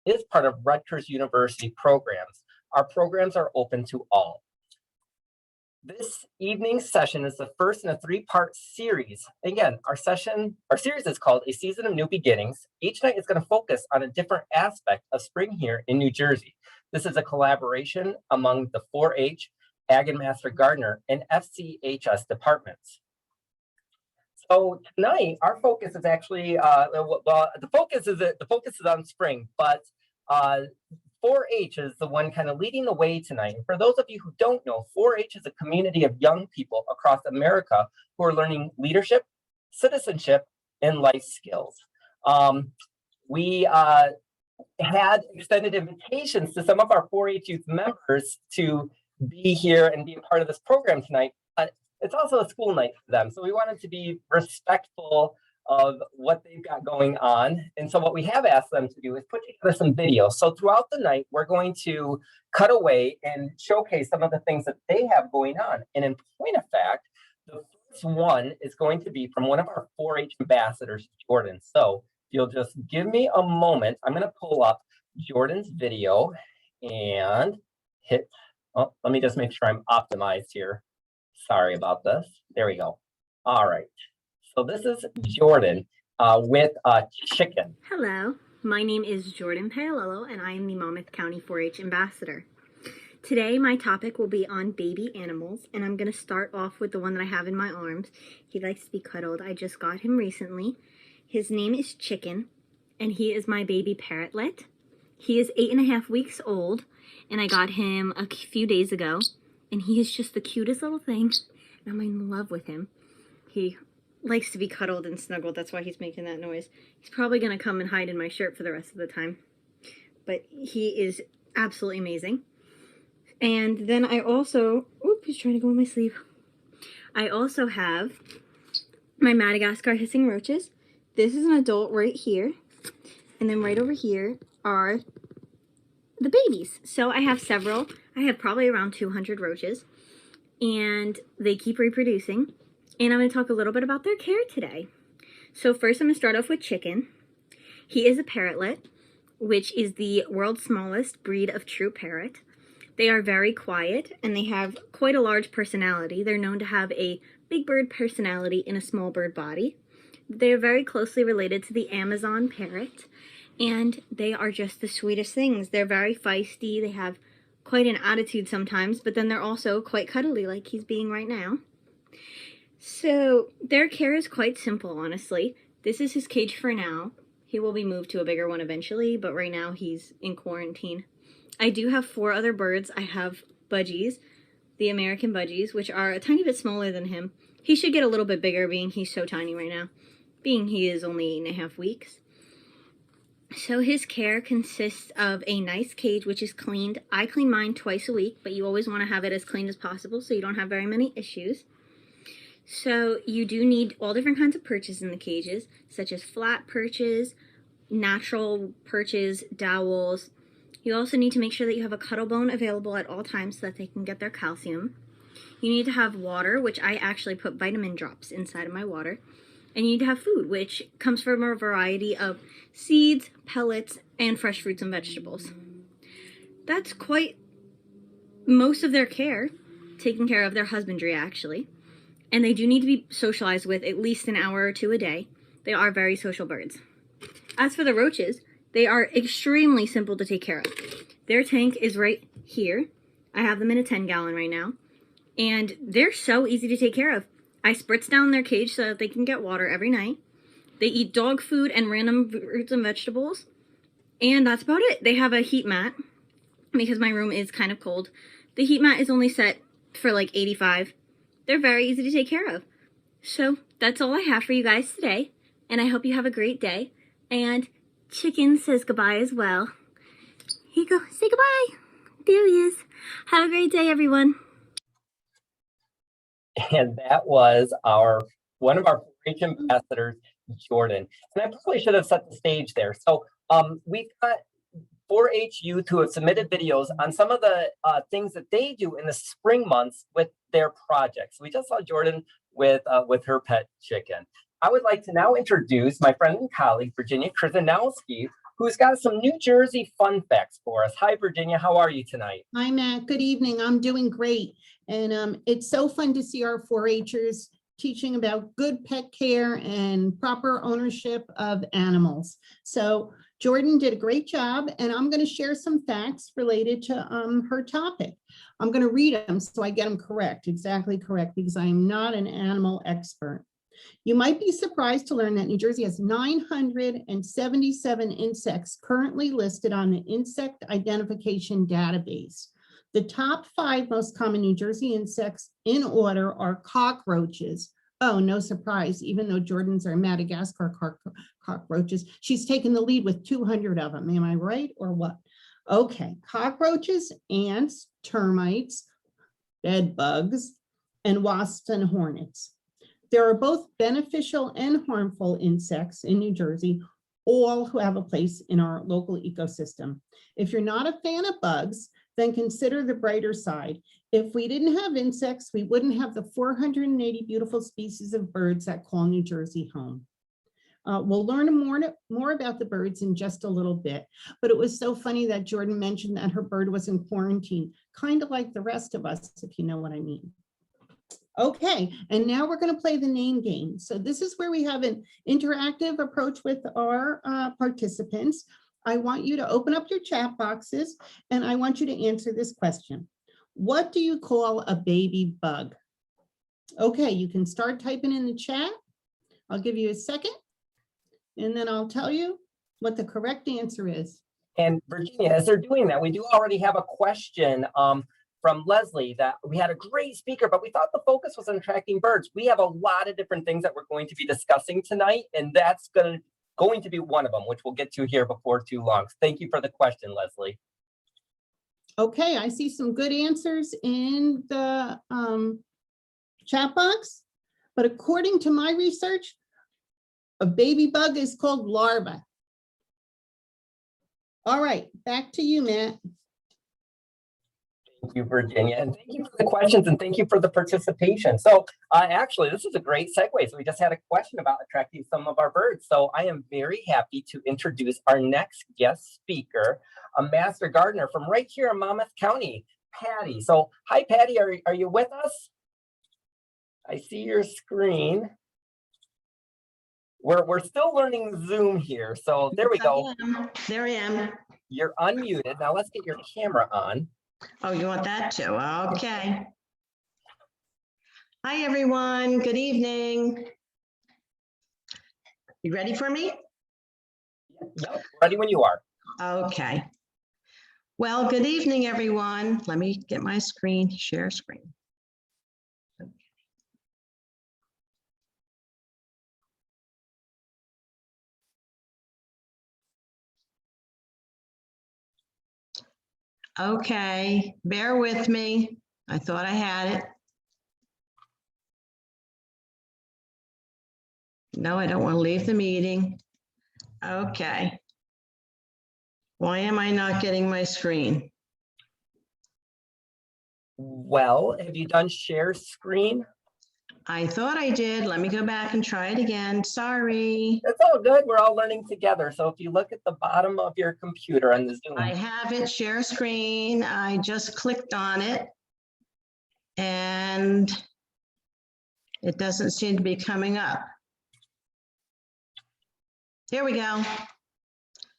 is part of Rutgers University programs. Our programs are open to all. This evening's session is the first in a three-part series. Again, our series is called A Season of New Beginnings. Each night is going to focus on a different aspect of spring here in New Jersey. This is a collaboration among the 4-H, Ag and Master Gardener, and FCHS departments. So tonight, our focus is actually, the focus is on spring, but 4-H is the one kind of leading the way tonight. And for those of you who don't know, 4-H is a community of young people across America who are learning leadership, citizenship, and life skills. We had extended invitations to some of our 4-H youth members to be here and be a part of this program tonight. It's also a school night for them, so we wanted to be respectful of what they've got going on. And so what we have asked them to do is put together some videos. So throughout the night, we're going to cut away and showcase some of the things that they have going on. And in point of fact, the first one is going to be from one of our 4-H ambassadors, Jordan. So if you'll just give me a moment, I'm going to pull up Jordan's video and hit, oh, let me just make sure I'm optimized here. Sorry about this. There we go. All right. So this is Jordan with chicken. Hello, my name is Jordan Paolello, and I am the Monmouth County 4-H Ambassador. Today, my topic will be on baby animals, and I'm going to start off with the one that I have in my arms. He likes to be cuddled. I just got him recently. His name is Chicken, and he is my baby parrotlet. He is 8.5 weeks old, and I got him a few days ago, and he is just the cutest little thing, and I'm in love with him. He likes to be cuddled and snuggled. That's why he's making that noise. He's probably going to come and hide in my shirt for the rest of the time. But he is absolutely amazing. And then I also, oop, he's trying to go in my sleeve. I also have my Madagascar hissing roaches. This is an adult right here. And then right over here are the babies. So I have several. I have probably around 200 roaches. And they keep reproducing. And I'm going to talk a little bit about their care today. So first I'm going to start off with Chicken. He is a parrotlet, which is the world's smallest breed of true parrot. They are very quiet, and they have quite a large personality. They're known to have a big bird personality in a small bird body. They are very closely related to the Amazon parrot, and they are just the sweetest things. They're very feisty. They have quite an attitude sometimes, but then they're also quite cuddly like he's being right now. So their care is quite simple, honestly. This is his cage for now. He will be moved to a bigger one eventually, but right now he's in quarantine. I do have 4 other birds. I have budgies, the American budgies, which are a tiny bit smaller than him. He should get a little bit bigger being he's so tiny right now, being he is only 8.5 weeks. So his care consists of a nice cage, which is cleaned. I clean mine twice a week, but you always want to have it as clean as possible so you don't have very many issues. So you do need all different kinds of perches in the cages, such as flat perches, natural perches, dowels. You also need to make sure that you have a cuddle bone available at all times so that they can get their calcium. You need to have water, which I actually put vitamin drops inside of my water. And you need to have food, which comes from a variety of seeds, pellets, and fresh fruits and vegetables. That's quite most of their care, taking care of their husbandry actually. And they do need to be socialized with at least an hour or 2 a day. They are very social birds. As for the roaches, they are extremely simple to take care of. Their tank is right here. I have them in a 10-gallon right now. And they're so easy to take care of. I spritz down their cage so that they can get water every night. They eat dog food and random fruits and vegetables. And that's about it. They have a heat mat because my room is kind of cold. The heat mat is only set for like 85. They're very easy to take care of. So that's all I have for you guys today. And I hope you have a great day. And Chicken says goodbye as well. Here you go. Say goodbye. There he is. Have a great day, everyone. And that was one of our 4-H ambassadors, Jordan. And I probably should have set the stage there. So we've got 4-H youth who have submitted videos on some of the things that they do in the spring months with their projects. We just saw Jordan with her pet chicken. I would like to now introduce my friend and colleague, Virginia Krzanowski, who's got some New Jersey fun facts for us. Hi, Virginia. How are you tonight? Hi, Matt. Good evening. I'm doing great. And it's so fun to see our 4-Hers teaching about good pet care and proper ownership of animals. So Jordan did a great job, and I'm going to share some facts related to her topic. I'm going to read them so I get them correct, exactly correct, because I'm not an animal expert. You might be surprised to learn that New Jersey has 977 insects currently listed on the Insect Identification Database. The top 5 most common New Jersey insects in order are cockroaches. Oh, no surprise, even though Jordan's are Madagascar cockroaches, she's taken the lead with 200 of them. Am I right or what? Okay, cockroaches, ants, termites, bed bugs, and wasps and hornets. There are both beneficial and harmful insects in New Jersey, all who have a place in our local ecosystem. If you're not a fan of bugs, then consider the brighter side. If we didn't have insects, we wouldn't have the 480 beautiful species of birds that call New Jersey home. We'll learn more about the birds in just a little bit, but it was so funny that Jordan mentioned that her bird was in quarantine, kind of like the rest of us, if you know what I mean. Okay, and now we're going to play the name game. So this is where we have an interactive approach with our participants. I want you to open up your chat boxes, and I want you to answer this question. What do you call a baby bug? Okay, you can start typing in the chat. I'll give you a second, and then I'll tell you what the correct answer is. And Virginia, as they're doing that, we do already have a question from Leslie that we had a great speaker, but we thought the focus was on attracting birds. We have a lot of different things that we're going to be discussing tonight, and that's going to be one of them, which we'll get to here before too long. Thank you for the question, Leslie. Okay, I see some good answers in the chat box, but according to my research, a baby bug is called larva. All right, back to you, Matt. Thank you, Virginia, and thank you for the questions, and thank you for the participation. So actually, this is a great segue. So we just had a question about attracting some of our birds. So I am very happy to introduce our next guest speaker, a master gardener from right here in Monmouth County, Patty. So hi, Patty, are you with us? I see your screen. We're still learning Zoom here. So there we go. There I am. You're unmuted. Now let's get your camera on. Oh, you want that too? Okay. Hi, everyone. Good evening. You ready for me? Yep, ready when you are. Okay. Well, good evening, everyone. Let me get my screen, share screen. Okay, bear with me. I thought I had it. No, I don't want to leave the meeting. Okay. Why am I not getting my screen? Well, have you done share screen? I thought I did. Let me go back and try it again. Sorry. It's all good. We're all learning together. So if you look at the bottom of your computer on the Zoom. I have it, share screen. I just clicked on it and it doesn't seem to be coming up. Here we go.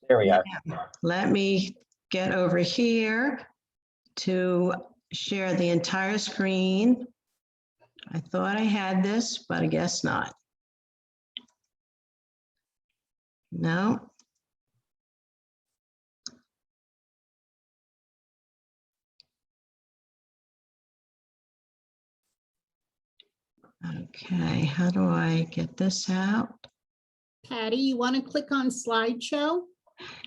There we are. Let me get over here to share the entire screen. I thought I had this, but I guess not. No. Okay, how do I get this out? Patty, you want to click on slideshow?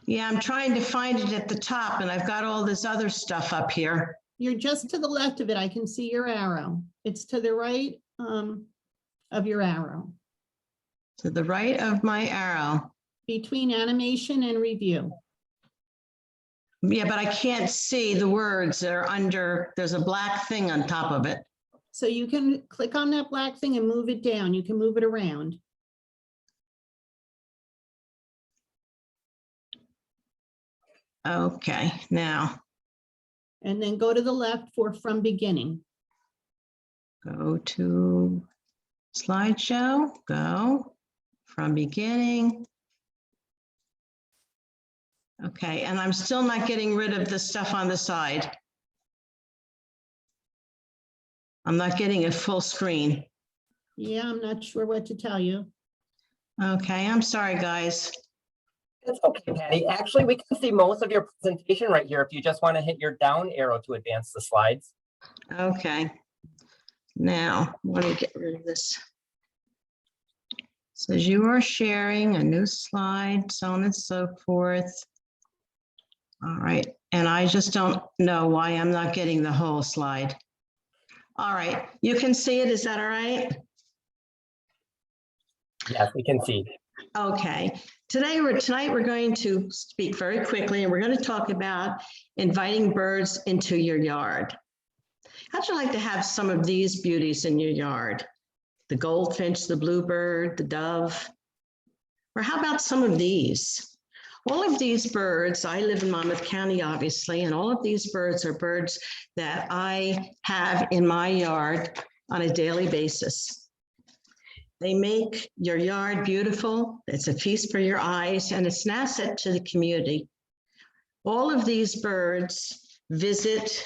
Yeah, I'm trying to find it at the top and I've got all this other stuff up here. You're just to the left of it. I can see your arrow. It's to the right of your arrow. To the right of my arrow. Between animation and review. Yeah, but I can't see the words that are under, there's a black thing on top of it. So you can click on that black thing and move it down. You can move it around. Okay, now And then go to the left for from beginning. go to slideshow, go from beginning. Okay, and I'm still not getting rid of the stuff on the side. I'm not getting a full screen. Yeah, I'm not sure what to tell you. Okay, I'm sorry, guys. It's okay, Patty. Actually, we can see most of your presentation right here if you just want to hit your down arrow to advance the slides. Okay. Now, let me get rid of this. Says you are sharing a new slide, so on and so forth. All right, and I just don't know why I'm not getting the whole slide. All right, you can see it, is that all right? Yes, we can see. Okay, tonight we're going to speak very quickly, and we're going to talk about inviting birds into your yard. How'd you like to have some of these beauties in your yard? The goldfinch, the bluebird, the dove, or how about some of these? All of these birds, I live in Monmouth County, obviously, and all of these birds are birds that I have in my yard on a daily basis. They make your yard beautiful. It's a feast for your eyes, and it's an asset to the community. All of these birds visit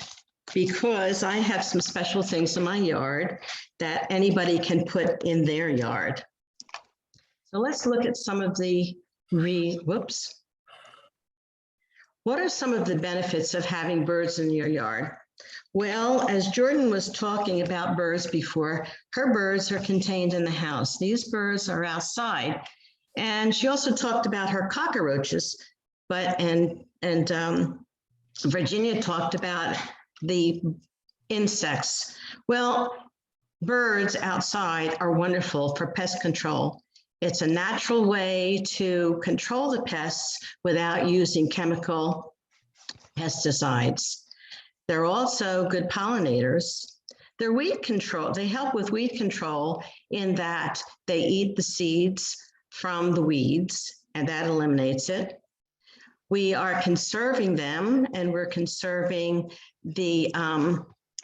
because I have some special things in my yard that anybody can put in their yard. So let's look at some of the, What are some of the benefits of having birds in your yard? Well, as Jordan was talking about birds before, her birds are contained in the house. These birds are outside. And she also talked about her cockroaches, and Virginia talked about the insects. Well, birds outside are wonderful for pest control. It's a natural way to control the pests without using chemical pesticides. They're also good pollinators. They're weed control. They help with weed control in that they eat the seeds from the weeds, and that eliminates it. We are conserving them, and we're conserving the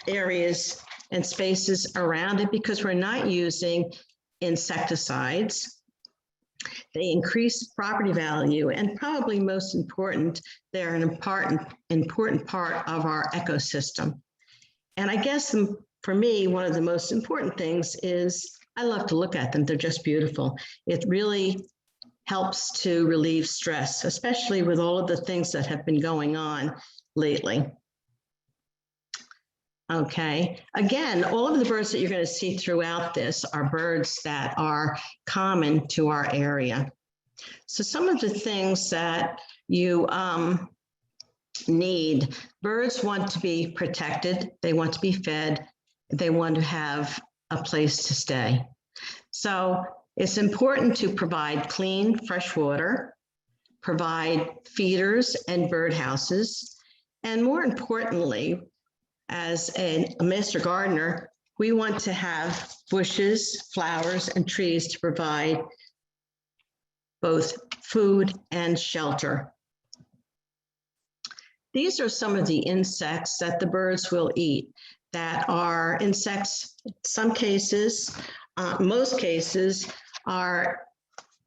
areas and spaces around it because we're not using insecticides. They increase property value, and probably most important, they're an important part of our ecosystem. And I guess for me, one of the most important things is I love to look at them. They're just beautiful. It really helps to relieve stress, especially with all of the things that have been going on lately. Okay, again, all of the birds that you're going to see throughout this are birds that are common to our area. So some of the things that you need, birds want to be protected, they want to be fed, they want to have a place to stay. So it's important to provide clean, fresh water, provide feeders and birdhouses, and more importantly, as a master gardener, we want to have bushes, flowers, and trees to provide both food and shelter. These are some of the insects that the birds will eat that are insects, in some cases, most cases, are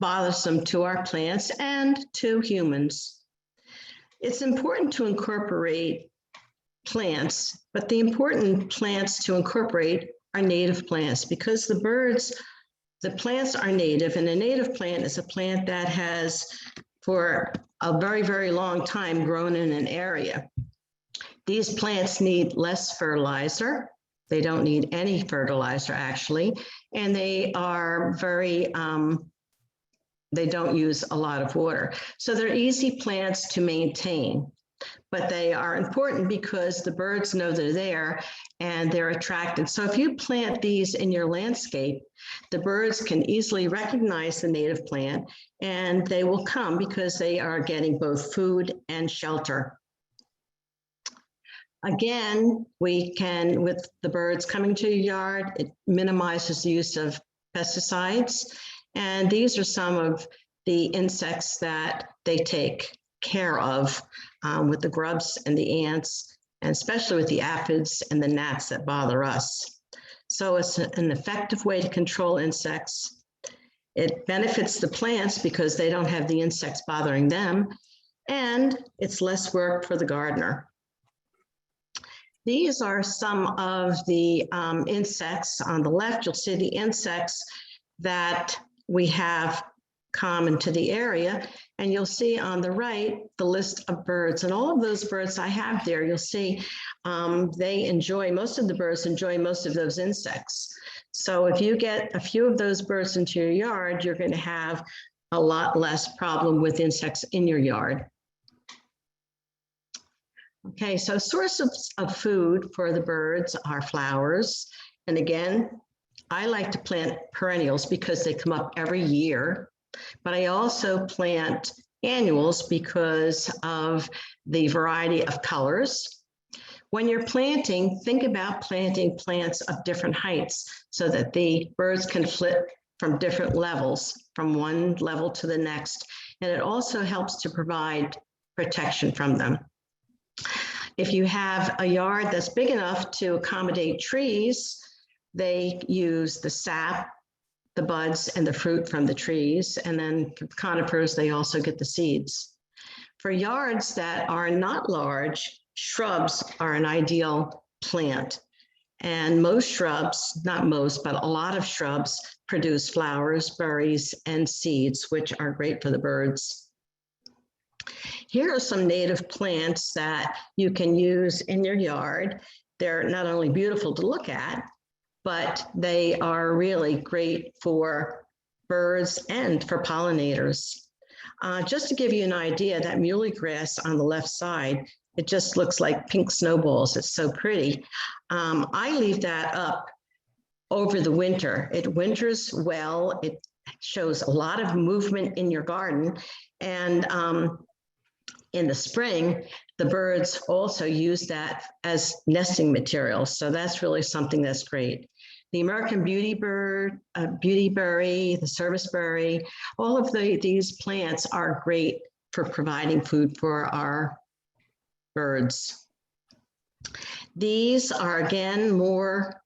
bothersome to our plants and to humans. It's important to incorporate plants, but the important plants to incorporate are native plants because the plants are native, and a native plant is a plant that has for a very, very long time grown in an area. These plants need less fertilizer. They don't need any fertilizer actually, and they are very, they don't use a lot of water. So they're easy plants to maintain. But they are important because the birds know they're there and they're attracted. So if you plant these in your landscape, the birds can easily recognize the native plant and they will come because they are getting both food and shelter. Again, we can, with the birds coming to your yard, it minimizes the use of pesticides. And these are some of the insects that they take care of. with the grubs and the ants, and especially with the aphids and the gnats that bother us. So it's an effective way to control insects. It benefits the plants because they don't have the insects bothering them, and it's less work for the gardener. These are some of the insects. On the left, you'll see the insects that we have common to the area. And you'll see on the right, the list of birds. And all of those birds I have there, you'll see most of the birds enjoy most of those insects. So if you get a few of those birds into your yard, you're going to have a lot less problem with insects in your yard. Okay, so sources of food for the birds are flowers. And again, I like to plant perennials because they come up every year, but I also plant annuals because of the variety of colors. When you're planting, think about planting plants of different heights so that the birds can flip from different levels, from one level to the next. And it also helps to provide protection from them. If you have a yard that's big enough to accommodate trees, they use the sap, the buds, and the fruit from the trees. And then for conifers, they also get the seeds. For yards that are not large, shrubs are an ideal plant. And most shrubs, not most, but a lot of shrubs produce flowers, berries, and seeds, which are great for the birds. Here are some native plants that you can use in your yard. They're not only beautiful to look at, but they are really great for birds and for pollinators. Just to give you an idea, that muley grass on the left side, it just looks like pink snowballs. It's so pretty. I leave that up over the winter. It winters well. It shows a lot of movement in your garden. And in the spring, the birds also use that as nesting material. So that's really something that's great. The American beautyberry, the serviceberry, all of these plants are great for providing food for our birds. These are, again, more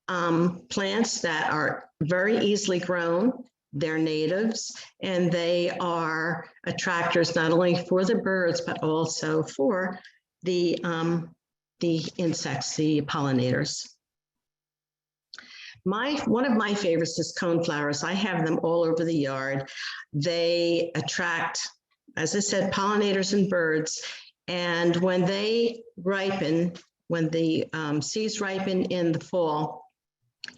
plants that are very easily grown. They're natives, and they are attractors not only for the birds, but also for the insects, the pollinators. One of my favorites is coneflowers. I have them all over the yard. They attract, as I said, pollinators and birds. And when they ripen, when the seeds ripen in the fall,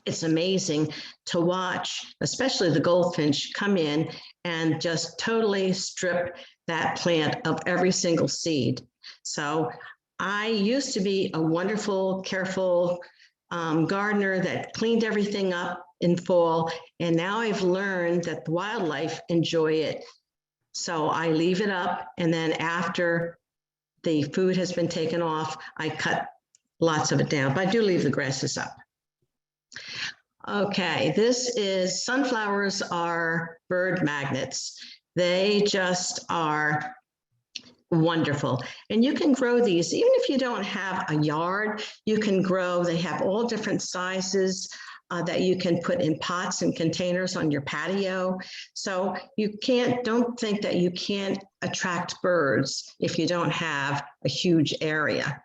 it's amazing to watch, especially the goldfinch, come in and just totally strip that plant of every single seed. So I used to be a wonderful, careful gardener that cleaned everything up in fall, and now I've learned that the wildlife enjoy it. So I leave it up, and then after the food has been taken off, I cut lots of it down, but I do leave the grasses up. Okay, sunflowers are bird magnets. They just are wonderful. And you can grow these, even if you don't have a yard, you can grow. They have all different sizes that you can put in pots and containers on your patio. So don't think that you can't attract birds if you don't have a huge area.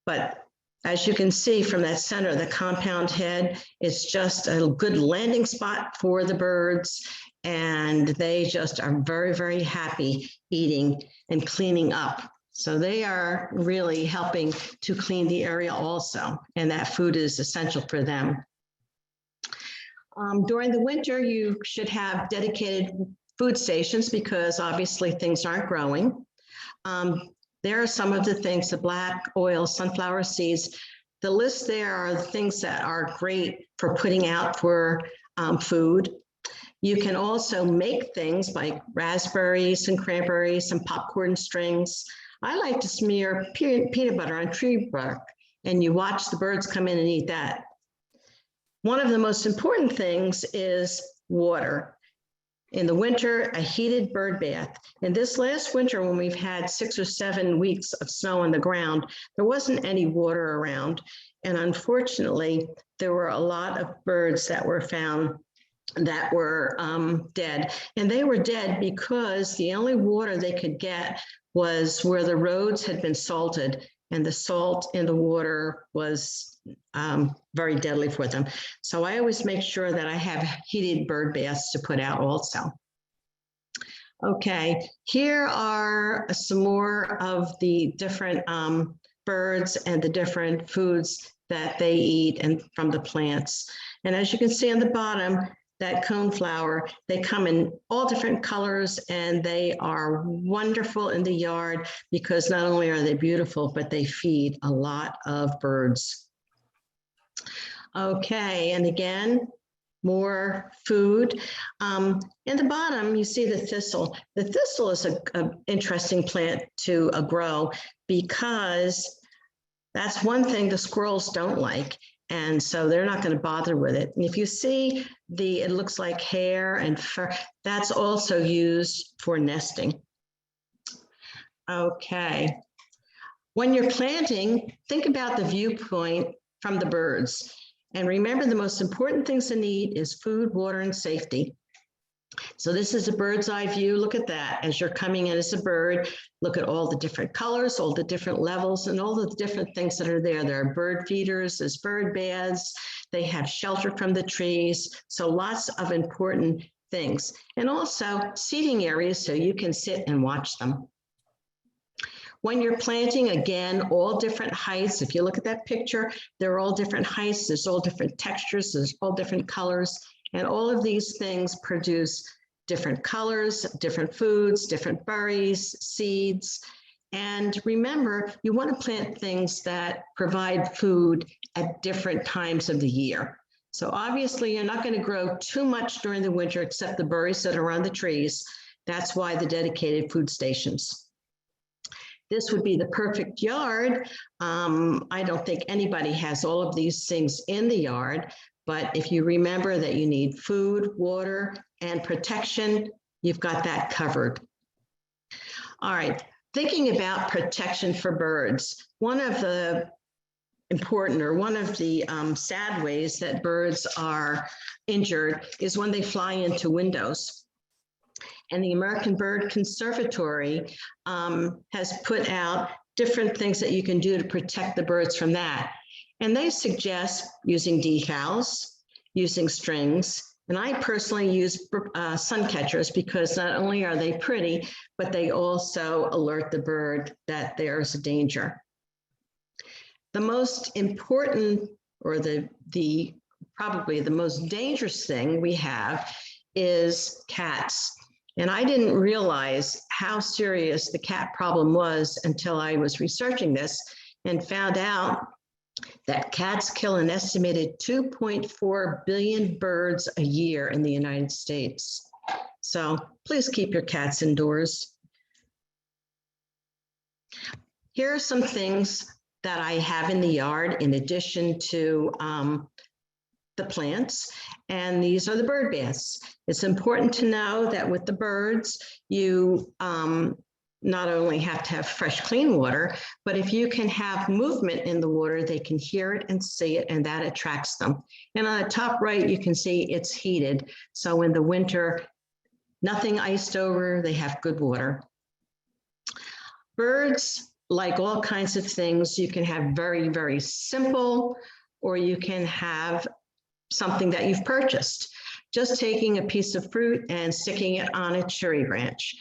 But as you can see from that center, the compound head is just a good landing spot for the birds. And they just are very, very happy eating and cleaning up. So they are really helping to clean the area also. And that food is essential for them. During the winter, you should have dedicated food stations because obviously things aren't growing. There are some of the things, the black oil, sunflower seeds. The list there are the things that are great for putting out for food. You can also make things like raspberries and cranberries and popcorn strings. I like to smear peanut butter on tree bark, and you watch the birds come in and eat that. One of the most important things is water. In the winter, a heated bird bath. And this last winter, when we've had 6 or 7 weeks of snow on the ground, there wasn't any water around. And unfortunately, there were a lot of birds that were found that were dead. And they were dead because the only water they could get was where the roads had been salted, and the salt in the water was very deadly for them. So I always make sure that I have heated bird baths to put out also. Okay, here are some more of the different birds and the different foods that they eat and from the plants. And as you can see on the bottom, that coneflower, they come in all different colors, and they are wonderful in the yard because not only are they beautiful, but they feed a lot of birds. Okay, and again, more food. In the bottom, you see the thistle. The thistle is an interesting plant to grow because that's one thing the squirrels don't like. And so they're not going to bother with it. And if you see it looks like hair and fur, that's also used for nesting. Okay. When you're planting, think about the viewpoint from the birds. And remember, the most important things to need is food, water, and safety. So this is a bird's eye view. Look at that. As you're coming in as a bird, look at all the different colors, all the different levels, and all the different things that are there. There are bird feeders, there's bird baths, they have shelter from the trees. So lots of important things. And also seating areas so you can sit and watch them. When you're planting, again, all different heights. If you look at that picture, they're all different heights, there's all different textures, there's all different colors. And all of these things produce different colors, different foods, different berries, seeds. And remember, you want to plant things that provide food at different times of the year. So obviously, you're not going to grow too much during the winter except the berries that are on the trees. That's why the dedicated food stations. This would be the perfect yard. I don't think anybody has all of these things in the yard. But if you remember that you need food, water, and protection, you've got that covered. All right, thinking about protection for birds, one of the important or one of the sad ways that birds are injured is when they fly into windows. And the American Bird Conservatory has put out different things that you can do to protect the birds from that. And they suggest using decals, using strings, and I personally use sun catchers because not only are they pretty, but they also alert the bird that there's a danger. The most important, or probably the most dangerous thing we have is cats. And I didn't realize how serious the cat problem was until I was researching this and found out that cats kill an estimated 2.4 billion birds a year in the United States. So please keep your cats indoors. Here are some things that I have in the yard in addition to the plants, and these are the bird baths. It's important to know that with the birds, you not only have to have fresh, clean water, but if you can have movement in the water, they can hear it and see it, and that attracts them. And on the top right, you can see it's heated. So in the winter, nothing iced over, they have good water. Birds, like all kinds of things, you can have very, very simple, or you can have something that you've purchased. Just taking a piece of fruit and sticking it on a cherry branch,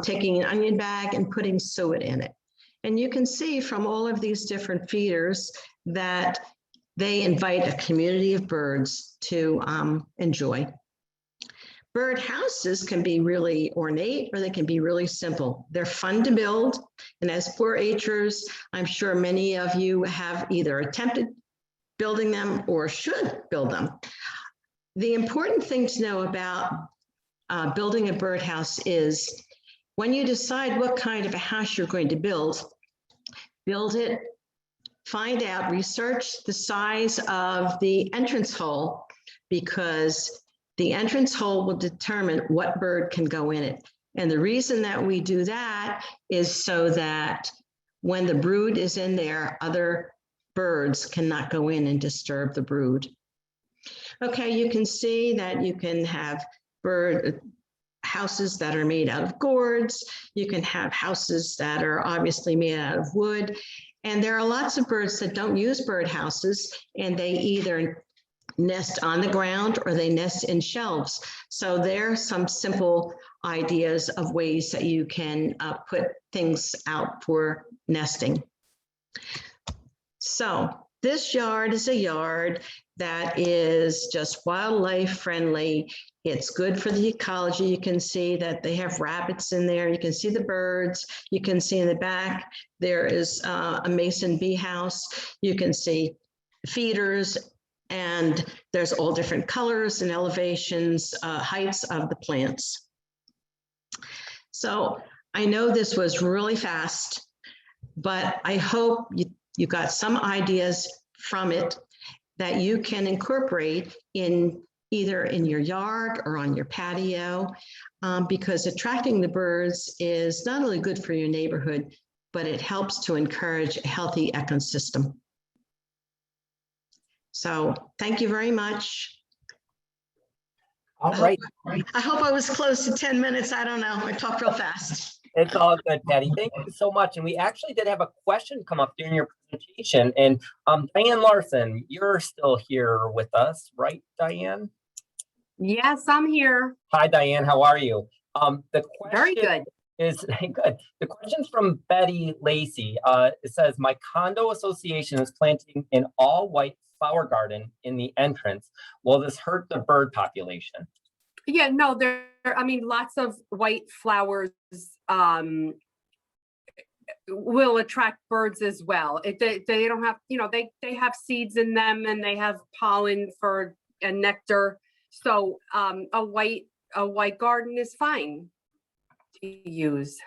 taking an onion bag and putting suet in it. And you can see from all of these different feeders that they invite a community of birds to enjoy. Bird houses can be really ornate or they can be really simple. They're fun to build. And as 4-Hers, I'm sure many of you have either attempted building them or should build them. The important thing to know about building a birdhouse is when you decide what kind of a house you're going to build it, find out, research the size of the entrance hole, because The entrance hole will determine what bird can go in it. And the reason that we do that is so that when the brood is in there, other birds cannot go in and disturb the brood. Okay, you can see that you can have bird houses that are made out of gourds. You can have houses that are obviously made out of wood. And there are lots of birds that don't use bird houses, and they either nest on the ground or they nest in shelves. So there are some simple ideas of ways that you can put things out for nesting. So this yard is a yard that is just wildlife friendly. It's good for the ecology. You can see that they have rabbits in there. You can see the birds. You can see in the back, there is a mason bee house. You can see feeders, and there's all different colors and elevations, heights of the plants. So I know this was really fast, but I hope you got some ideas from it that you can incorporate in either in your yard or on your patio, because attracting the birds is not only good for your neighborhood, but it helps to encourage a healthy ecosystem. So thank you very much. All right. I hope I was close to 10 minutes. I don't know. I talked real fast. It's all good, Patty. Thank you so much. And we actually did have a question come up during your presentation. And Diane Larson, you're still here with us, right, Diane? Yes, I'm here. Hi, Diane. How are you? The question Very good. is good. The question's from Betty Lacey. It says, my condo association is planting an all-white flower garden in the entrance. Will this hurt the bird population? Yeah, no, I mean, lots of white flowers will attract birds as well. They don't have, you know, they have seeds in them and they have pollen and nectar. So a white garden is fine to use.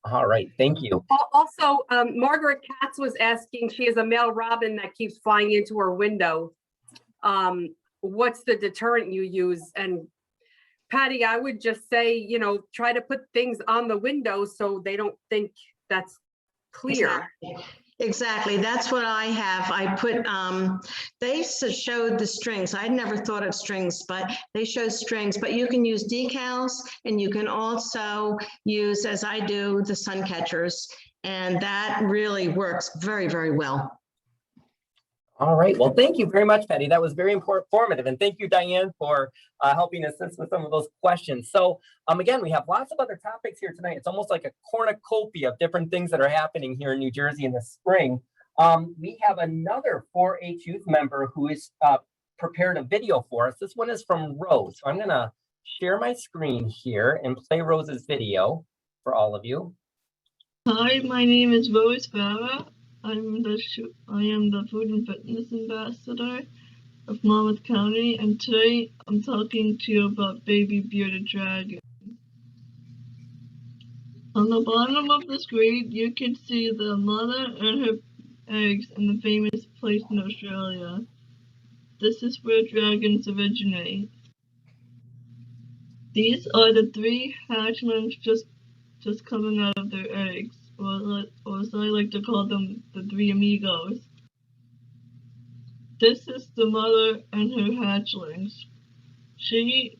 All right, thank you. Also, Margaret Katz was asking, she has a male robin that keeps flying into her window. What's the deterrent you use? And Patty, I would just say, you know, try to put things on the window so they don't think that's clear. Exactly. That's what I have. I put, they showed the strings. I'd never thought of strings, but they show strings, but you can use decals and you can also use, as I do, the sun catchers. And that really works very, very well. All right. Well, thank you very much, Patty. That was very informative. And thank you, Diane, for helping assist with some of those questions. So again, we have lots of other topics here tonight. It's almost like a cornucopia of different things that are happening here in New Jersey in the spring. We have another 4-H youth member who is prepared a video for us. This one is from Rose. So I'm going to share my screen here and play Rose's video for all of you. Hi, my name is Rose Farah. I am the Food and Fitness Ambassador of Monmouth County, and today I'm talking to you about baby bearded dragon. On the bottom of the screen, you can see the mother and her eggs in the famous place in Australia. This is where dragons originate. These are the 3 hatchlings just coming out of their eggs. Or as I like to call them, the 3 amigos. This is the mother and her hatchlings. She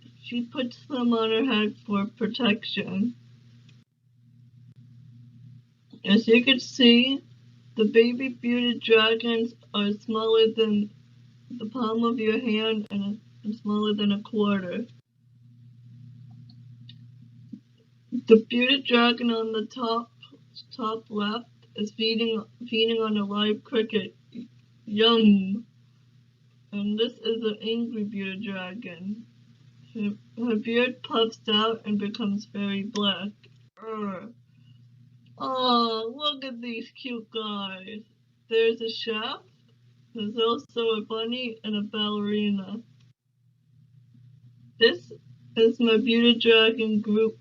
puts them on her head for protection. As you can see, the baby bearded dragons are smaller than the palm of your hand and smaller than a quarter. The bearded dragon on the top left is feeding on a live cricket. Yum! And this is an angry bearded dragon. Her beard puffs out and becomes very black. Oh, look at these cute guys. There's a chef. There's also a bunny and a ballerina. This is my bearded dragon group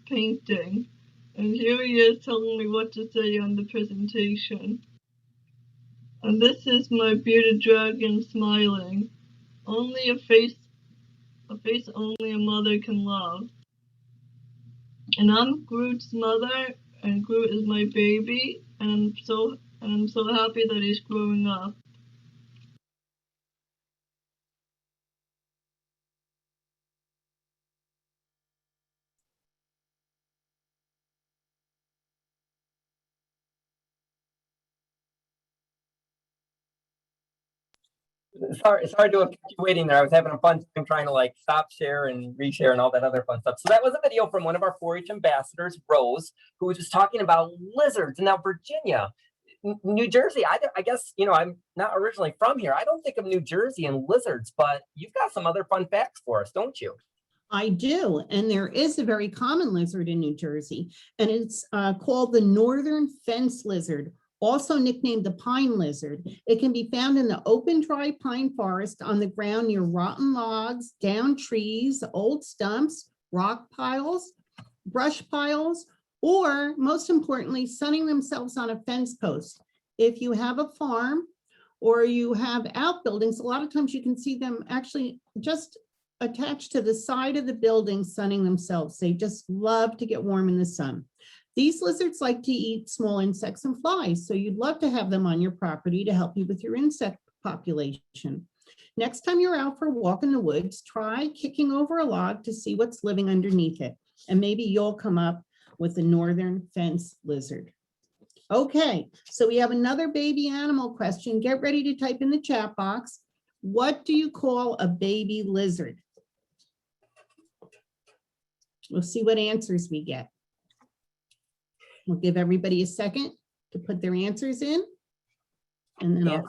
painting. And here he is telling me what to say on the presentation. And this is my bearded dragon smiling. Only a face a face only a mother can love. And I'm Groot's mother, and Groot is my baby, and I'm so happy that he's growing up. Sorry to have kept you waiting there. I was having a fun time trying to like stop share and reshare and all that other fun stuff. So that was a video from one of our 4-H ambassadors, Rose, who was just talking about lizards. Now, Virginia, New Jersey, I guess, you know, I'm not originally from here. I don't think of New Jersey and lizards, but you've got some other fun facts for us, don't you? I do, and there is a very common lizard in New Jersey, and it's called the northern fence lizard, also nicknamed the pine lizard. It can be found in the open, dry pine forest on the ground near rotten logs, down trees, old stumps, rock piles, brush piles, or most importantly, sunning themselves on a fence post. If you have a farm or you have outbuildings, a lot of times you can see them actually just attached to the side of the building sunning themselves. They just love to get warm in the sun. These lizards like to eat small insects and flies, so you'd love to have them on your property to help you with your insect population. Next time you're out for a walk in the woods, try kicking over a log to see what's living underneath it, and maybe you'll come up with the northern fence lizard. Okay, so we have another baby animal question. Get ready to type in the chat box. What do you call a baby lizard? We'll see what answers we get. We'll give everybody a second to put their answers in. And then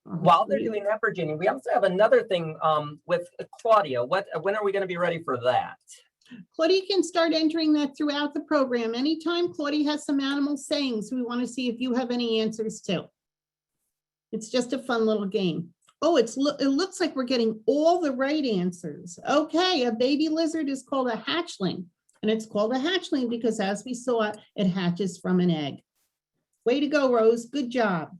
While they're doing that, Virginia, we also have another thing with Claudia. When are we going to be ready for that? Claudia can start entering that throughout the program. Anytime Claudia has some animal sayings, we want to see if you have any answers too. It's just a fun little game. Oh, it looks like we're getting all the right answers. Okay, a baby lizard is called a hatchling, and it's called a hatchling because, as we saw, it hatches from an egg. Way to go, Rose. Good job.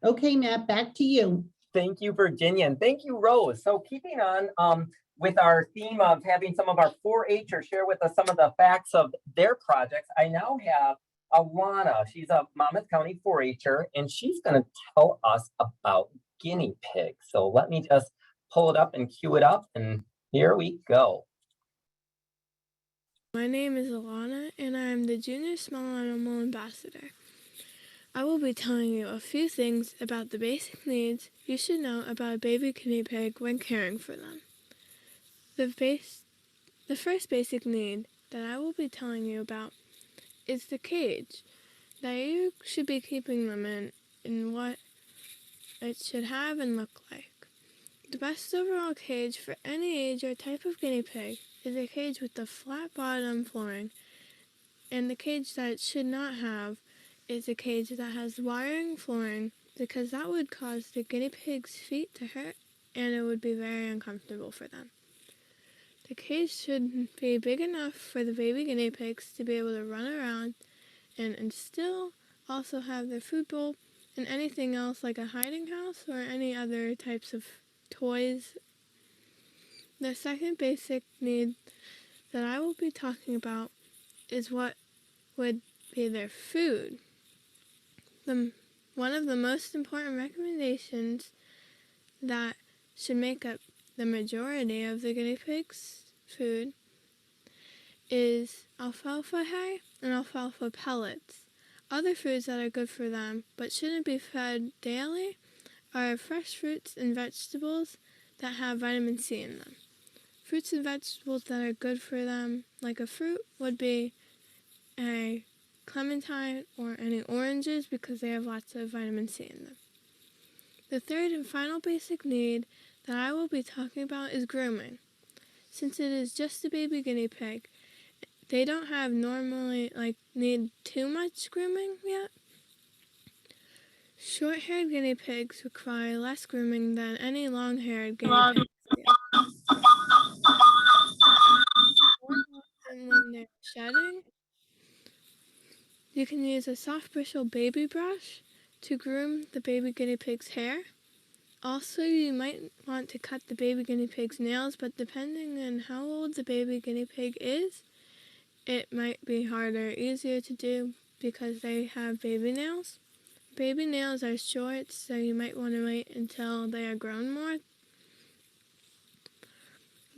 Okay, Matt, back to you. Thank you, Virginia, and thank you, Rose. So keeping on with our theme of having some of our 4-H'ers share with us some of the facts of their projects, I now have Alana. She's a Monmouth County 4-H'er, and she's going to tell us about guinea pigs. So let me just pull it up and cue it up, and here we go. My name is Alana, and I am the Junior Small Animal Ambassador. I will be telling you a few things about the basic needs you should know about a baby guinea pig when caring for them. The first basic need that I will be telling you about is the cage that you should be keeping them in and what it should have and look like. The best overall cage for any age or type of guinea pig is a cage with a flat bottom flooring, and the cage that it should not have is a cage that has wiring flooring, because that would cause the guinea pig's feet to hurt and it would be very uncomfortable for them. The cage should be big enough for the baby guinea pigs to be able to run around and still also have their food bowl and anything else like a hiding house or any other types of toys. The second basic need that I will be talking about is what would be their food. One of the most important recommendations that should make up the majority of the guinea pig's food is alfalfa hay and alfalfa pellets. Other foods that are good for them but shouldn't be fed daily are fresh fruits and vegetables that have vitamin C in them. Fruits and vegetables that are good for them, like a fruit, would be a clementine or any oranges because they have lots of vitamin C in them. The third and final basic need that I will be talking about is grooming. Since it is just a baby guinea pig, they don't have normally need too much grooming yet. Short-haired guinea pigs require less grooming than any long-haired guinea pigs do. And when they're shedding, you can use a soft bristle baby brush to groom the baby guinea pig's hair. Also, you might want to cut the baby guinea pig's nails, but depending on how old the baby guinea pig is, it might be harder or easier to do because they have baby nails. Baby nails are short, so you might want to wait until they are grown more.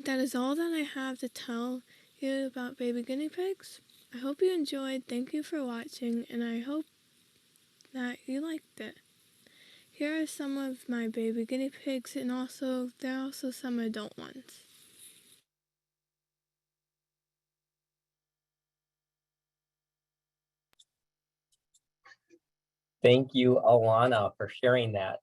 That is all that I have to tell you about baby guinea pigs. I hope you enjoyed. Thank you for watching, and I hope that you liked it. Here are some of my baby guinea pigs, and there are also some adult ones. Thank you, Alana, for sharing that.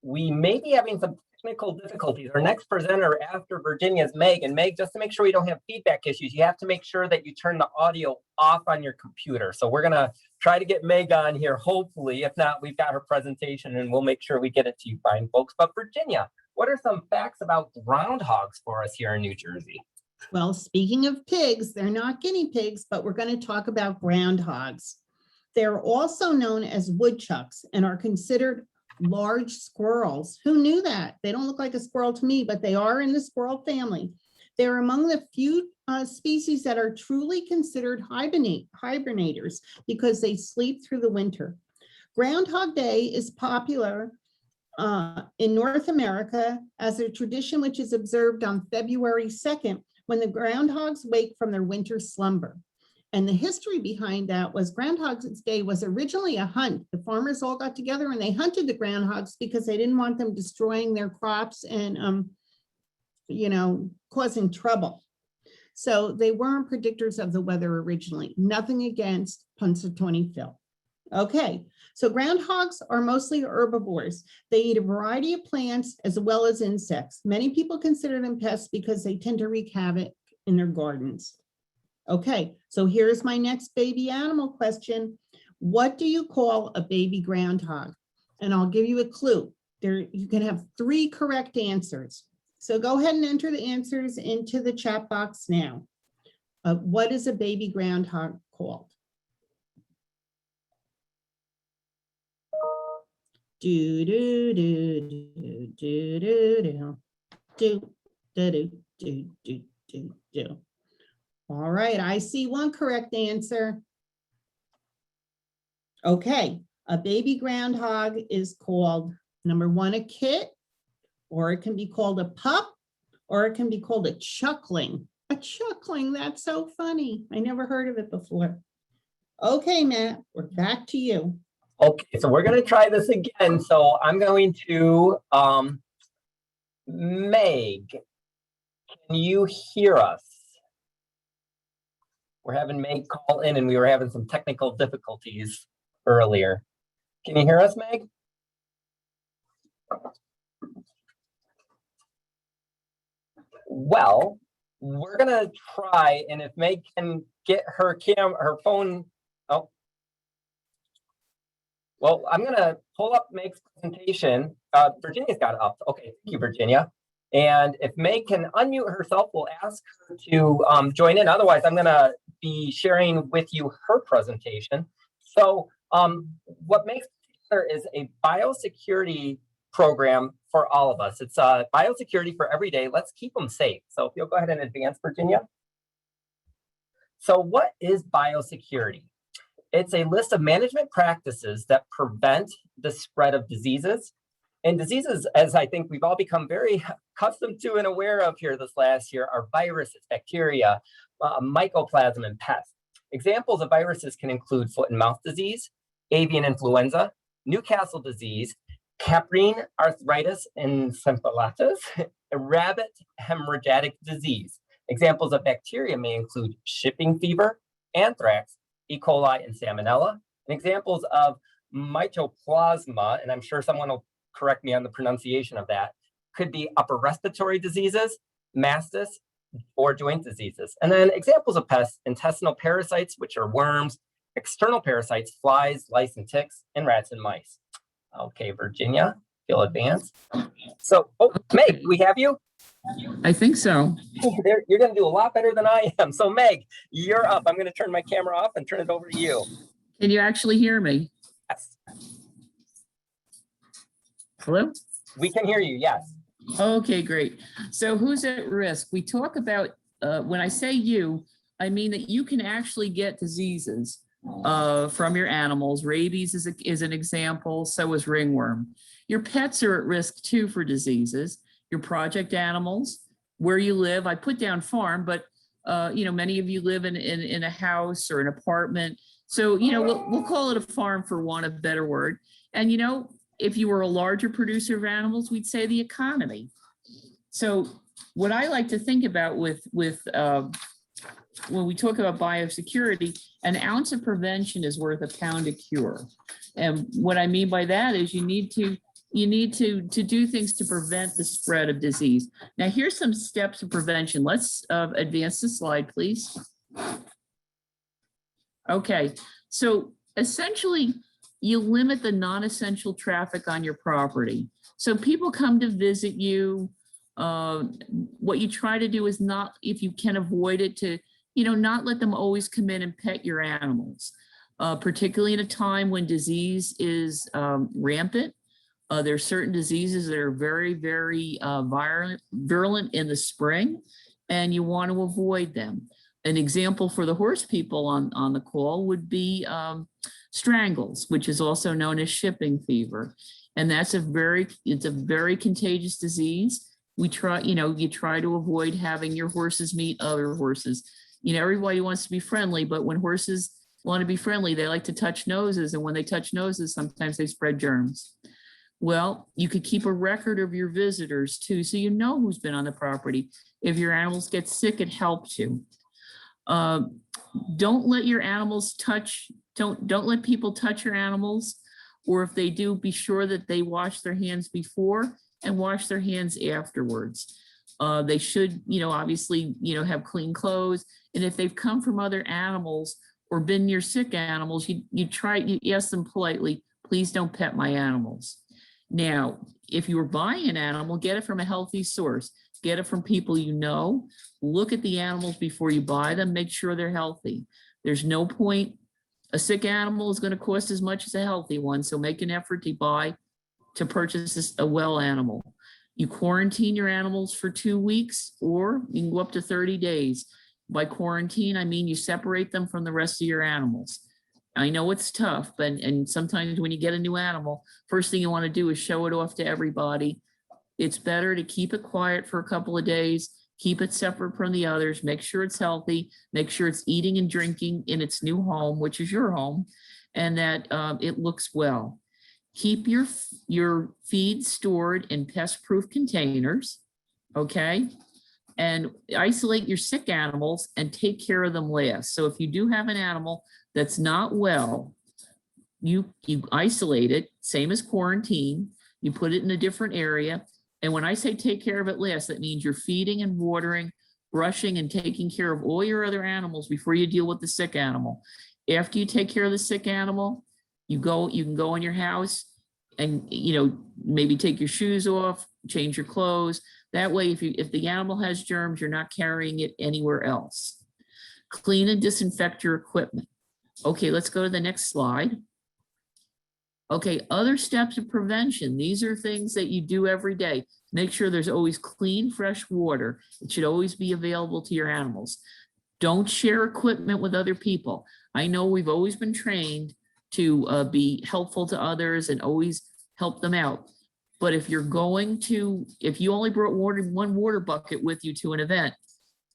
We may be having some technical difficulties. Our next presenter after Virginia is Meg. And Meg, just to make sure we don't have feedback issues, you have to make sure that you turn the audio off on your computer. So we're gonna try to get Meg on here, hopefully. If not, we've got her presentation and we'll make sure we get it to you fine, folks. But Virginia, what are some facts about groundhogs for us here in New Jersey? Well, speaking of pigs, they're not guinea pigs, but we're going to talk about groundhogs. They're also known as woodchucks and are considered large squirrels. Who knew that? They don't look like a squirrel to me, but they are in the squirrel family. They're among the few species that are truly considered hibernators because they sleep through the winter. Groundhog Day is popular in North America as a tradition which is observed on February 2nd when the groundhogs wake from their winter slumber. And the history behind that was Groundhog's Day was originally a hunt. The farmers all got together and they hunted the groundhogs because they didn't want them destroying their crops and, causing trouble. So they weren't predictors of the weather originally. Nothing against Punxsutawney Phil. Okay, so groundhogs are mostly herbivores. They eat a variety of plants as well as insects. Many people consider them pests because they tend to wreak havoc in their gardens. Okay, so here's my next baby animal question. What do you call a baby groundhog? And I'll give you a clue. You can have 3 correct answers. So go ahead and enter the answers into the chat box now. What is a baby groundhog called? Do do do do do do do do do do do do. All right, I see one correct answer. Okay, a baby groundhog is called, number 1, a kit, or it can be called a pup, or it can be called a chuckling. A chuckling, that's so funny. I never heard of it before. Okay, Matt, we're back to you. Okay, so we're gonna try this again. So I'm going to, Meg, can you hear us? We're having Meg call in and we were having some technical difficulties earlier. Can you hear us, Meg? Well, we're gonna try, and if Meg can get her phone, oh. Well, I'm gonna pull up Meg's presentation. Virginia's got it up. Okay, thank you, Virginia. And if Meg can unmute herself, we'll ask her to join in. Otherwise, I'm gonna be sharing with you her presentation. So what makes there is a biosecurity program for all of us. It's biosecurity for every day. Let's keep them safe. So if you'll go ahead and advance, Virginia. So what is biosecurity? It's a list of management practices that prevent the spread of diseases. And diseases, as I think we've all become very accustomed to and aware of here this last year, are viruses, bacteria, mycoplasma, and pests. Examples of viruses can include foot and mouth disease, avian influenza, Newcastle disease, caprine arthritis encephalitis, rabbit hemorrhagic disease. Examples of bacteria may include shipping fever, anthrax, E. coli, and salmonella. And examples of mycoplasma, and I'm sure someone will correct me on the pronunciation of that, could be upper respiratory diseases, mastis, or joint diseases. And then examples of pests, intestinal parasites, which are worms, external parasites, flies, lice, and ticks, and rats and mice. Okay, Virginia, you'll advance. So, Meg, we have you? I think so. You're going to do a lot better than I am. So, Meg, you're up. I'm going to turn my camera off and turn it over to you. Can you actually hear me? Yes. Hello? We can hear you, yes. Okay, great. So who's at risk? We talk about, when I say you, I mean that you can actually get diseases from your animals. Rabies is an example, so is ringworm. Your pets are at risk too for diseases. Your project animals, where you live, I put down farm, but many of you live in a house or an apartment. So, we'll call it a farm for want of a better word. And, if you were a larger producer of animals, we'd say the economy. So what I like to think about with when we talk about biosecurity, an ounce of prevention is worth a pound of cure. And what I mean by that is you need to do things to prevent the spread of disease. Now, here's some steps of prevention. Let's advance the slide, please. Okay, so essentially, you limit the non-essential traffic on your property. So people come to visit you. What you try to do is not, if you can avoid it, to not let them always come in and pet your animals, particularly in a time when disease is rampant. There are certain diseases that are very, very virulent in the spring, and you want to avoid them. An example for the horse people on the call would be strangles, which is also known as shipping fever. And it's a very contagious disease. You try to avoid having your horses meet other horses. Everybody wants to be friendly, but when horses want to be friendly, they like to touch noses. And when they touch noses, sometimes they spread germs. Well, you could keep a record of your visitors too, so you know who's been on the property. If your animals get sick, it helps you. Don't let your animals don't let people touch your animals, or if they do, be sure that they wash their hands before and wash their hands afterwards. They should, obviously, have clean clothes. And if they've come from other animals or been near sick animals, you ask them politely, please don't pet my animals. Now, if you were buying an animal, get it from a healthy source. Get it from people you know. Look at the animals before you buy them. Make sure they're healthy. There's no point. A sick animal is going to cost as much as a healthy one. So make an effort to purchase a well animal. You quarantine your animals for 2 weeks, or you can go up to 30 days. By quarantine, I mean you separate them from the rest of your animals. I know it's tough, and sometimes when you get a new animal, first thing you want to do is show it off to everybody. It's better to keep it quiet for a couple of days, keep it separate from the others, make sure it's healthy, make sure it's eating and drinking in its new home, which is your home, and that it looks well. Keep your feed stored in pest-proof containers, okay? And isolate your sick animals and take care of them last. So if you do have an animal that's not well, you isolate it, same as quarantine, you put it in a different area. And when I say take care of it last, that means you're feeding and watering, brushing and taking care of all your other animals before you deal with the sick animal. After you take care of the sick animal, you can go in your house and, maybe take your shoes off, change your clothes. That way, if the animal has germs, you're not carrying it anywhere else. Clean and disinfect your equipment. Okay, let's go to the next slide. Okay, other steps of prevention. These are things that you do every day. Make sure there's always clean, fresh water. It should always be available to your animals. Don't share equipment with other people. I know we've always been trained to be helpful to others and always help them out. But if you only brought one water bucket with you to an event,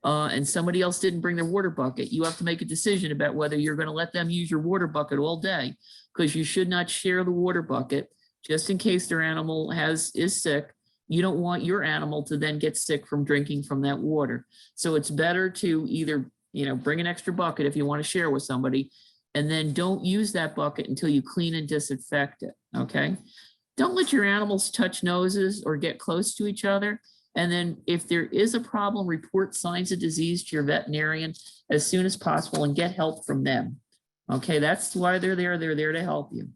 and somebody else didn't bring their water bucket, you have to make a decision about whether you're going to let them use your water bucket all day, because you should not share the water bucket just in case their animal is sick. You don't want your animal to then get sick from drinking from that water. So it's better to either, bring an extra bucket if you want to share with somebody, and then don't use that bucket until you clean and disinfect it, okay? Don't let your animals touch noses or get close to each other. And then if there is a problem, report signs of disease to your veterinarian as soon as possible and get help from them. Okay, that's why they're there. They're there to help you.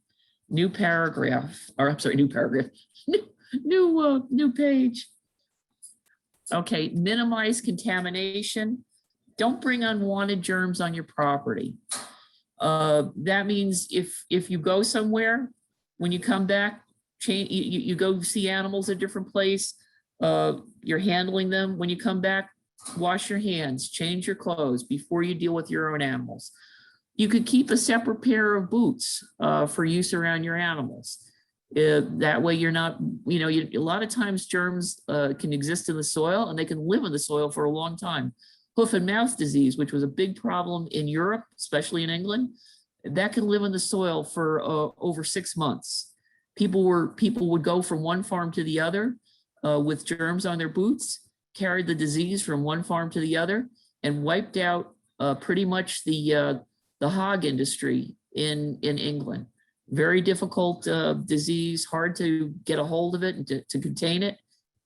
New paragraph. New page. Okay, minimize contamination. Don't bring unwanted germs on your property. That means if you go somewhere, when you come back, change, you go see animals at a different place, you're handling them. When you come back, wash your hands, change your clothes before you deal with your own animals. You could keep a separate pair of boots for use around your animals. That way you're not, a lot of times germs can exist in the soil and they can live in the soil for a long time. Hoof and mouth disease, which was a big problem in Europe, especially in England, that can live in the soil for over 6 months. People would go from one farm to the other with germs on their boots, carried the disease from one farm to the other, and wiped out pretty much the hog industry in England. Very difficult disease, hard to get a hold of it and to contain it.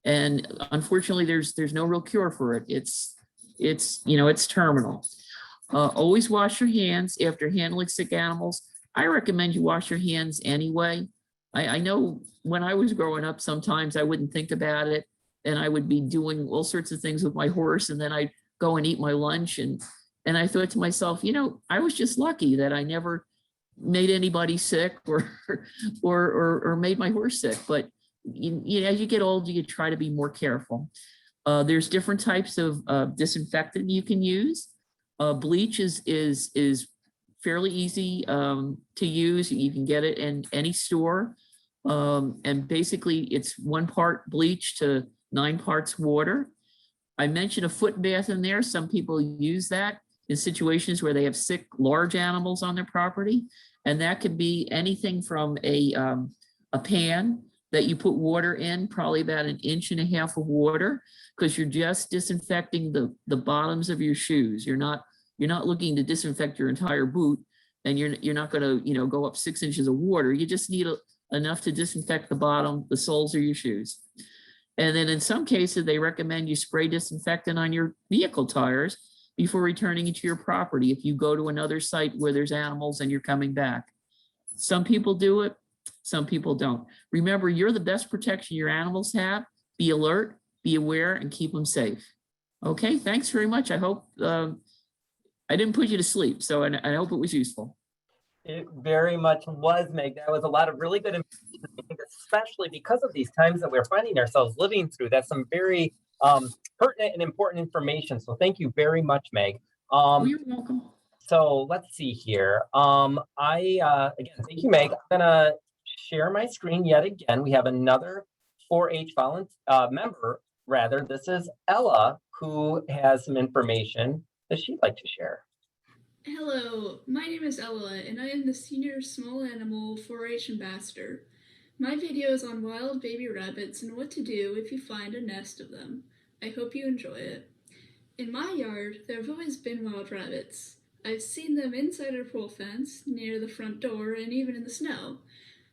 And unfortunately, there's no real cure for it. It's terminal. Always wash your hands after handling sick animals. I recommend you wash your hands anyway. I know when I was growing up, sometimes I wouldn't think about it and I would be doing all sorts of things with my horse, and then I'd go and eat my lunch. And I thought to myself, I was just lucky that I never made anybody sick or made my horse sick. But as you get older, you try to be more careful. There's different types of disinfectant you can use. Bleach is fairly easy to use. You can get it in any store. And basically it's 1 part bleach to 9 parts water. I mentioned a foot bath in there. Some people use that in situations where they have sick, large animals on their property. And that could be anything from a pan that you put water in, probably about 1.5 inches of water, because you're just disinfecting the bottoms of your shoes. You're not looking to disinfect your entire boot, and you're not going to go up 6 inches of water. You just need enough to disinfect the bottom, the soles of your shoes. And then in some cases, they recommend you spray disinfectant on your vehicle tires before returning it to your property if you go to another site where there's animals and you're coming back. Some people do it, some people don't. Remember, you're the best protection your animals have. Be alert, be aware, and keep them safe. Okay, thanks very much. I hope I didn't put you to sleep, so I hope it was useful. It very much was, Meg. That was a lot of really good information, I think, especially because of these times that we're finding ourselves living through. That's some very pertinent and important information. So thank you very much, Meg. You're welcome. So let's see here. Again, thank you, Meg. I'm gonna share my screen yet again. We have another 4-H member, rather. This is Ella, who has some information that she'd like to share. Hello, my name is Ella, and I am the Senior Small Animal 4-H Ambassador. My video is on wild baby rabbits and what to do if you find a nest of them. I hope you enjoy it. In my yard, there have always been wild rabbits. I've seen them inside our pole fence, near the front door, and even in the snow.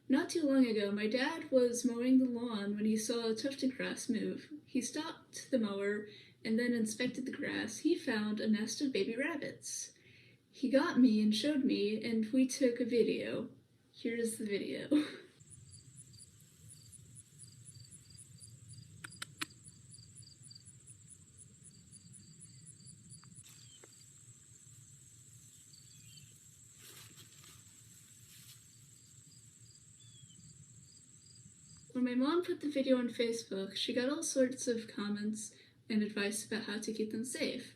Not too long ago, my dad was mowing the lawn when he saw a tufted grass move. He stopped the mower and then inspected the grass. He found a nest of baby rabbits. He got me and showed me, and we took a video. Here's the video. When my mom put the video on Facebook, she got all sorts of comments and advice about how to keep them safe.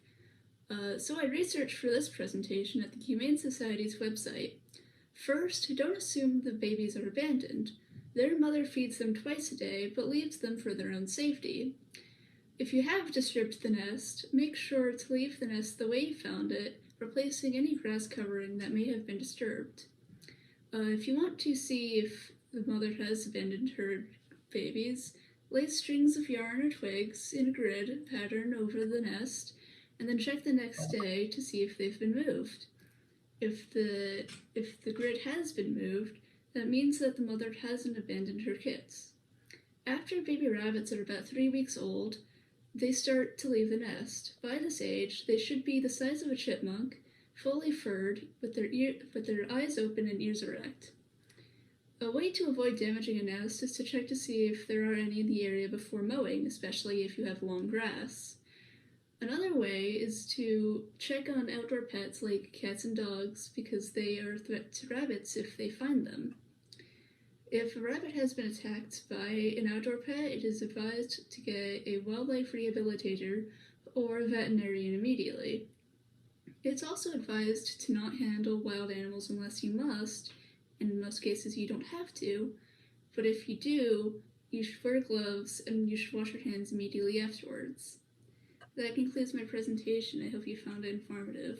So I researched for this presentation at the Humane Society's website. First, don't assume the babies are abandoned. Their mother feeds them twice a day, but leaves them for their own safety. If you have disturbed the nest, make sure to leave the nest the way you found it, replacing any grass covering that may have been disturbed. If you want to see if the mother has abandoned her babies, lay strings of yarn or twigs in a grid pattern over the nest, and then check the next day to see if they've been moved. If the grid has been moved, that means that the mother hasn't abandoned her kits. After baby rabbits are about 3 weeks old, they start to leave the nest. By this age, they should be the size of a chipmunk, fully furred, with their eyes open and ears erect. A way to avoid damaging a nest is to check to see if there are any in the area before mowing, especially if you have long grass. Another way is to check on outdoor pets like cats and dogs, because they are a threat to rabbits if they find them. If a rabbit has been attacked by an outdoor pet, it is advised to get a wildlife rehabilitator or a veterinarian immediately. It's also advised to not handle wild animals unless you must. In most cases, you don't have to, but if you do, you should wear gloves and you should wash your hands immediately afterwards. That concludes my presentation. I hope you found it informative.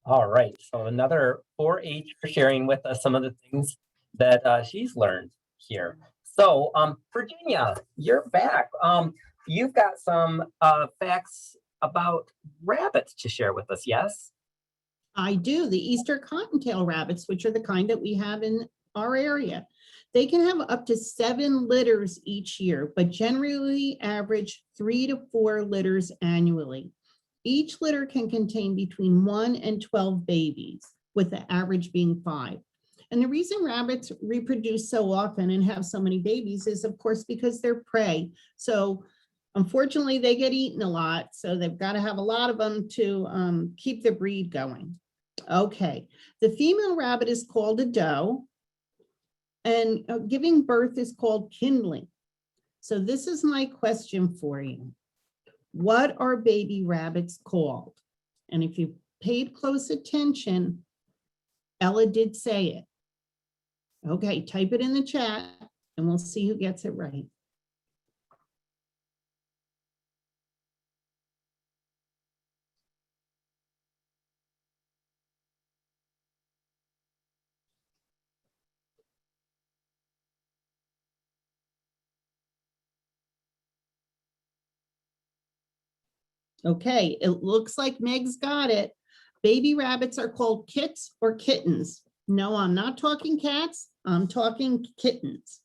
All right, so another 4-H for sharing with us some of the things that she's learned here. So Virginia, you're back. You've got some facts about rabbits to share with us, yes? I do. The Eastern Cottontail rabbits, which are the kind that we have in our area. They can have up to 7 litters each year, but generally average 3 to 4 litters annually. Each litter can contain between 1 and 12 babies, with the average being 5. And the reason rabbits reproduce so often and have so many babies is, of course, because they're prey. So unfortunately, they get eaten a lot. So they've got to have a lot of them to keep the breed going. Okay, the female rabbit is called a doe, and giving birth is called kindling. So this is my question for you. What are baby rabbits called? And if you paid close attention, Ella did say it. Okay, type it in the chat and we'll see who gets it right. Okay, it looks like Meg's got it. Baby rabbits are called kits or kittens. No, I'm not talking cats. I'm talking kittens.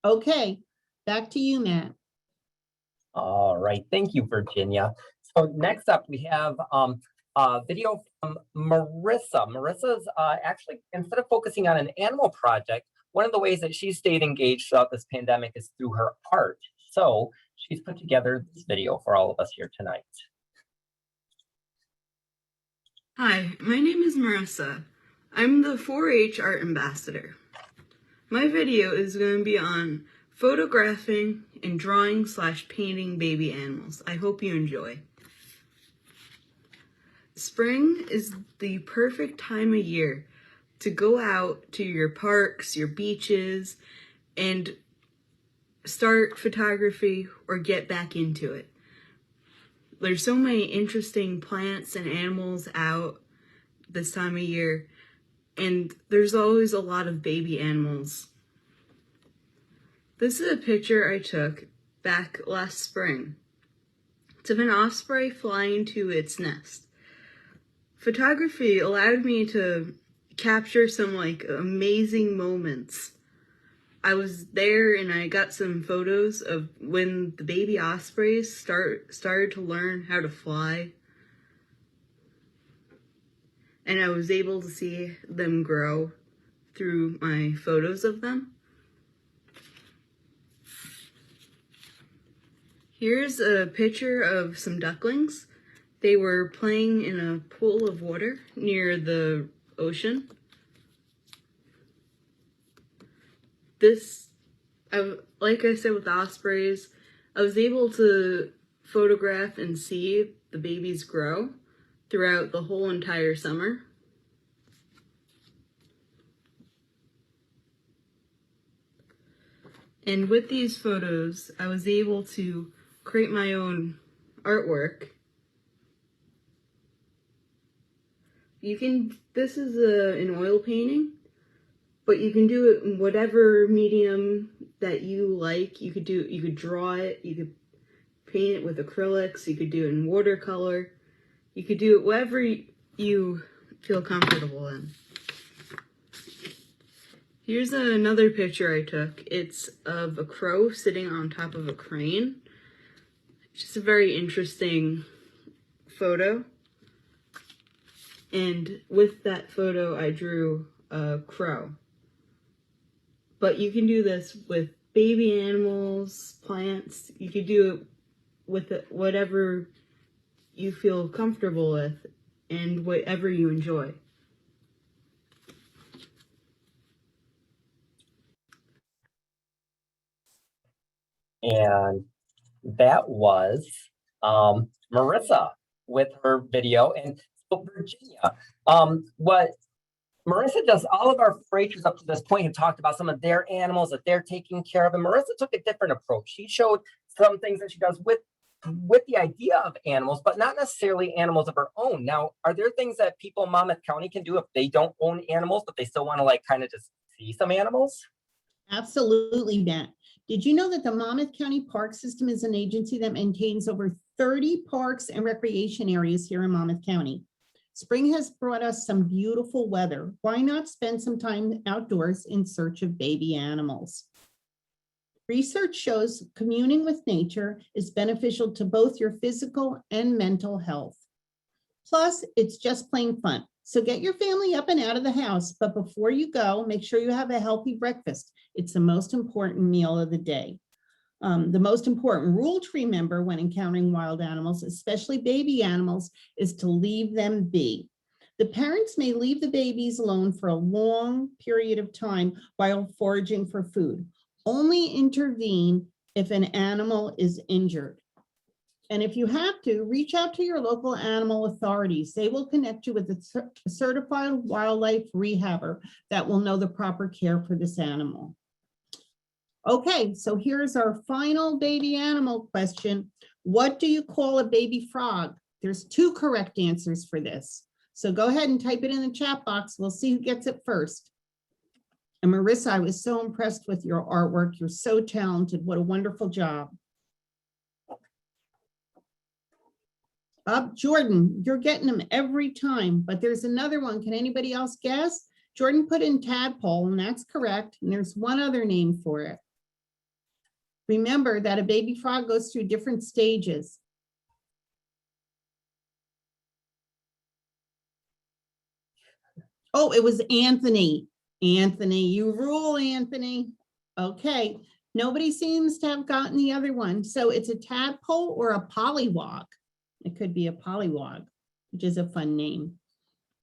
Okay, back to you, Matt. All right, thank you, Virginia. So next up, we have a video from Marissa. Marissa's actually, instead of focusing on an animal project, one of the ways that she's stayed engaged throughout this pandemic is through her art. So she's put together this video for all of us here tonight. Hi, my name is Marissa. I'm the 4-H art ambassador. My video is going to be on photographing and drawing/painting baby animals. I hope you enjoy. Spring is the perfect time of year to go out to your parks, your beaches, and start photography or get back into it. There's so many interesting plants and animals out this time of year, and there's always a lot of baby animals. This is a picture I took back last spring. It's of an osprey flying to its nest. Photography allowed me to capture some amazing moments. I was there and I got some photos of when the baby ospreys started to learn how to fly. And I was able to see them grow through my photos of them. Here's a picture of some ducklings. They were playing in a pool of water near the ocean. Like I said with ospreys, I was able to photograph and see the babies grow throughout the whole entire summer. And with these photos, I was able to create my own artwork. This is an oil painting, but you can do it in whatever medium that you like. You could draw it, you could paint it with acrylics, you could do it in watercolor. You could do it whatever you feel comfortable in. Here's another picture I took. It's of a crow sitting on top of a crane. It's just a very interesting photo. And with that photo, I drew a crow. But you can do this with baby animals, plants. You could do it with whatever you feel comfortable with and whatever you enjoy. And that was Marissa with her video. And so Virginia, what Marissa does, all of our 4-H'ers up to this point have talked about some of their animals that they're taking care of. And Marissa took a different approach. She showed some things that she does with the idea of animals, but not necessarily animals of her own. Now, are there things that people in Monmouth County can do if they don't own animals, but they still want to like kind of just see some animals? Absolutely, Matt. Did you know that the Monmouth County Park System is an agency that maintains over 30 parks and recreation areas here in Monmouth County? Spring has brought us some beautiful weather. Why not spend some time outdoors in search of baby animals? Research shows communing with nature is beneficial to both your physical and mental health. Plus, it's just plain fun. So get your family up and out of the house, but before you go, make sure you have a healthy breakfast. It's the most important meal of the day. The most important rule to remember when encountering wild animals, especially baby animals, is to leave them be. The parents may leave the babies alone for a long period of time while foraging for food. Only intervene if an animal is injured. And if you have to, reach out to your local animal authorities. They will connect you with a certified wildlife rehabber that will know the proper care for this animal. Okay, so here's our final baby animal question. What do you call a baby frog? There's 2 correct answers for this. So go ahead and type it in the chat box. We'll see who gets it first. And Marissa, I was so impressed with your artwork. You're so talented. What a wonderful job. Jordan, you're getting them every time, but there's another one. Can anybody else guess? Jordan put in tadpole, and that's correct. And there's one other name for it. Remember that a baby frog goes through different stages. Oh, it was Anthony. Anthony, you rule, Anthony. Okay, nobody seems to have gotten the other one. So it's a tadpole or a pollywog. It could be a pollywog, which is a fun name.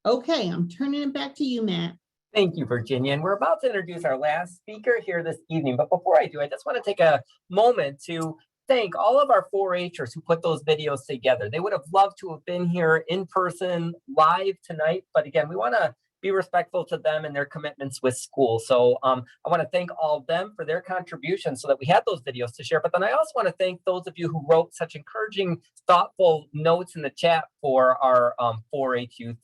Okay, I'm turning it back to you, Matt. Thank you, Virginia. And we're about to introduce our last speaker here this evening. But before I do, I just want to take a moment to thank all of our 4-H'ers who put those videos together. They would have loved to have been here in person live tonight. But again, we want to be respectful to them and their commitments with school. So I want to thank all of them for their contributions so that we had those videos to share. But then I also want to thank those of you who wrote such encouraging, thoughtful notes in the chat for our 4-H youth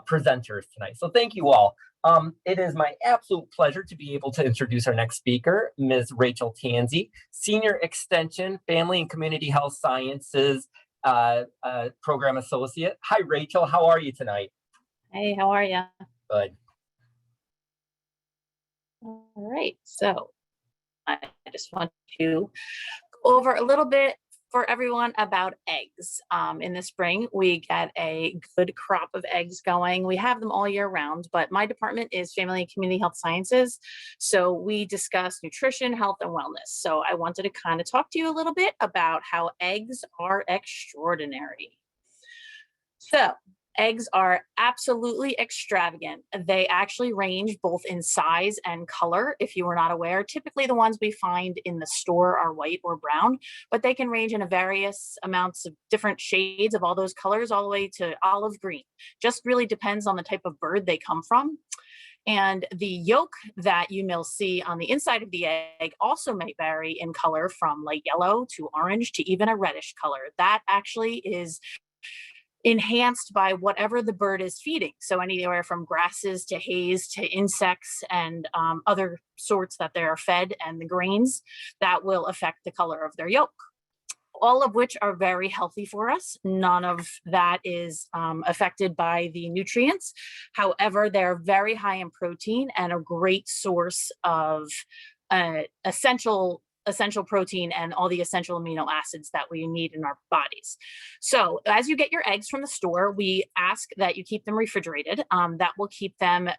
presenters tonight. So thank you all. It is my absolute pleasure to be able to introduce our next speaker, Ms. Rachel Tansey, Senior Extension, Family and Community Health Sciences Program Associate. Hi, Rachel. How are you tonight? Hey, how are you? Good. All right, so I just want to go over a little bit for everyone about eggs. In the spring, we get a good crop of eggs going. We have them all year round, but my department is Family and Community Health Sciences. So we discuss nutrition, health, and wellness. So I wanted to kind of talk to you a little bit about how eggs are extraordinary. So eggs are absolutely extravagant. They actually range both in size and color. If you were not aware, typically the ones we find in the store are white or brown, but they can range in a various amounts of different shades of all those colors, all the way to olive green. Just really depends on the type of bird they come from. And the yolk that you will see on the inside of the egg also may vary in color from light yellow to orange to even a reddish color. That actually is enhanced by whatever the bird is feeding. So anywhere from grasses to hays to insects and other sorts that they are fed, and the grains that will affect the color of their yolk. All of which are very healthy for us. None of that is affected by the nutrients. However, they're very high in protein and a great source of essential protein and all the essential amino acids that we need in our bodies. So as you get your eggs from the store, we ask that you keep them refrigerated. That will keep them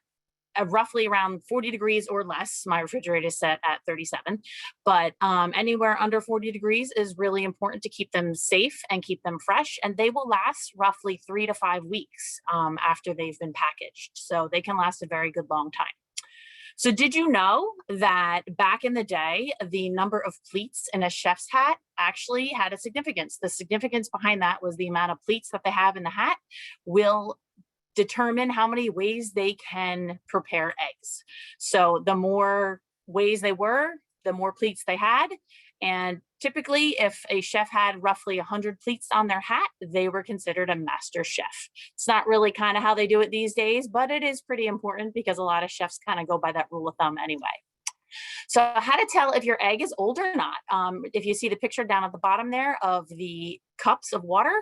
roughly around 40 degrees or less. My refrigerator is set at 37, but anywhere under 40 degrees is really important to keep them safe and keep them fresh. And they will last roughly 3 to 5 weeks after they've been packaged. So they can last a very good long time. So did you know that back in the day, the number of pleats in a chef's hat actually had a significance? The significance behind that was the amount of pleats that they have in the hat will determine how many ways they can prepare eggs. So the more ways they were, the more pleats they had. And typically, if a chef had roughly 100 pleats on their hat, they were considered a master chef. It's not really kind of how they do it these days, but it is pretty important because a lot of chefs kind of go by that rule of thumb anyway. So how to tell if your egg is old or not. If you see the picture down at the bottom there of the cups of water,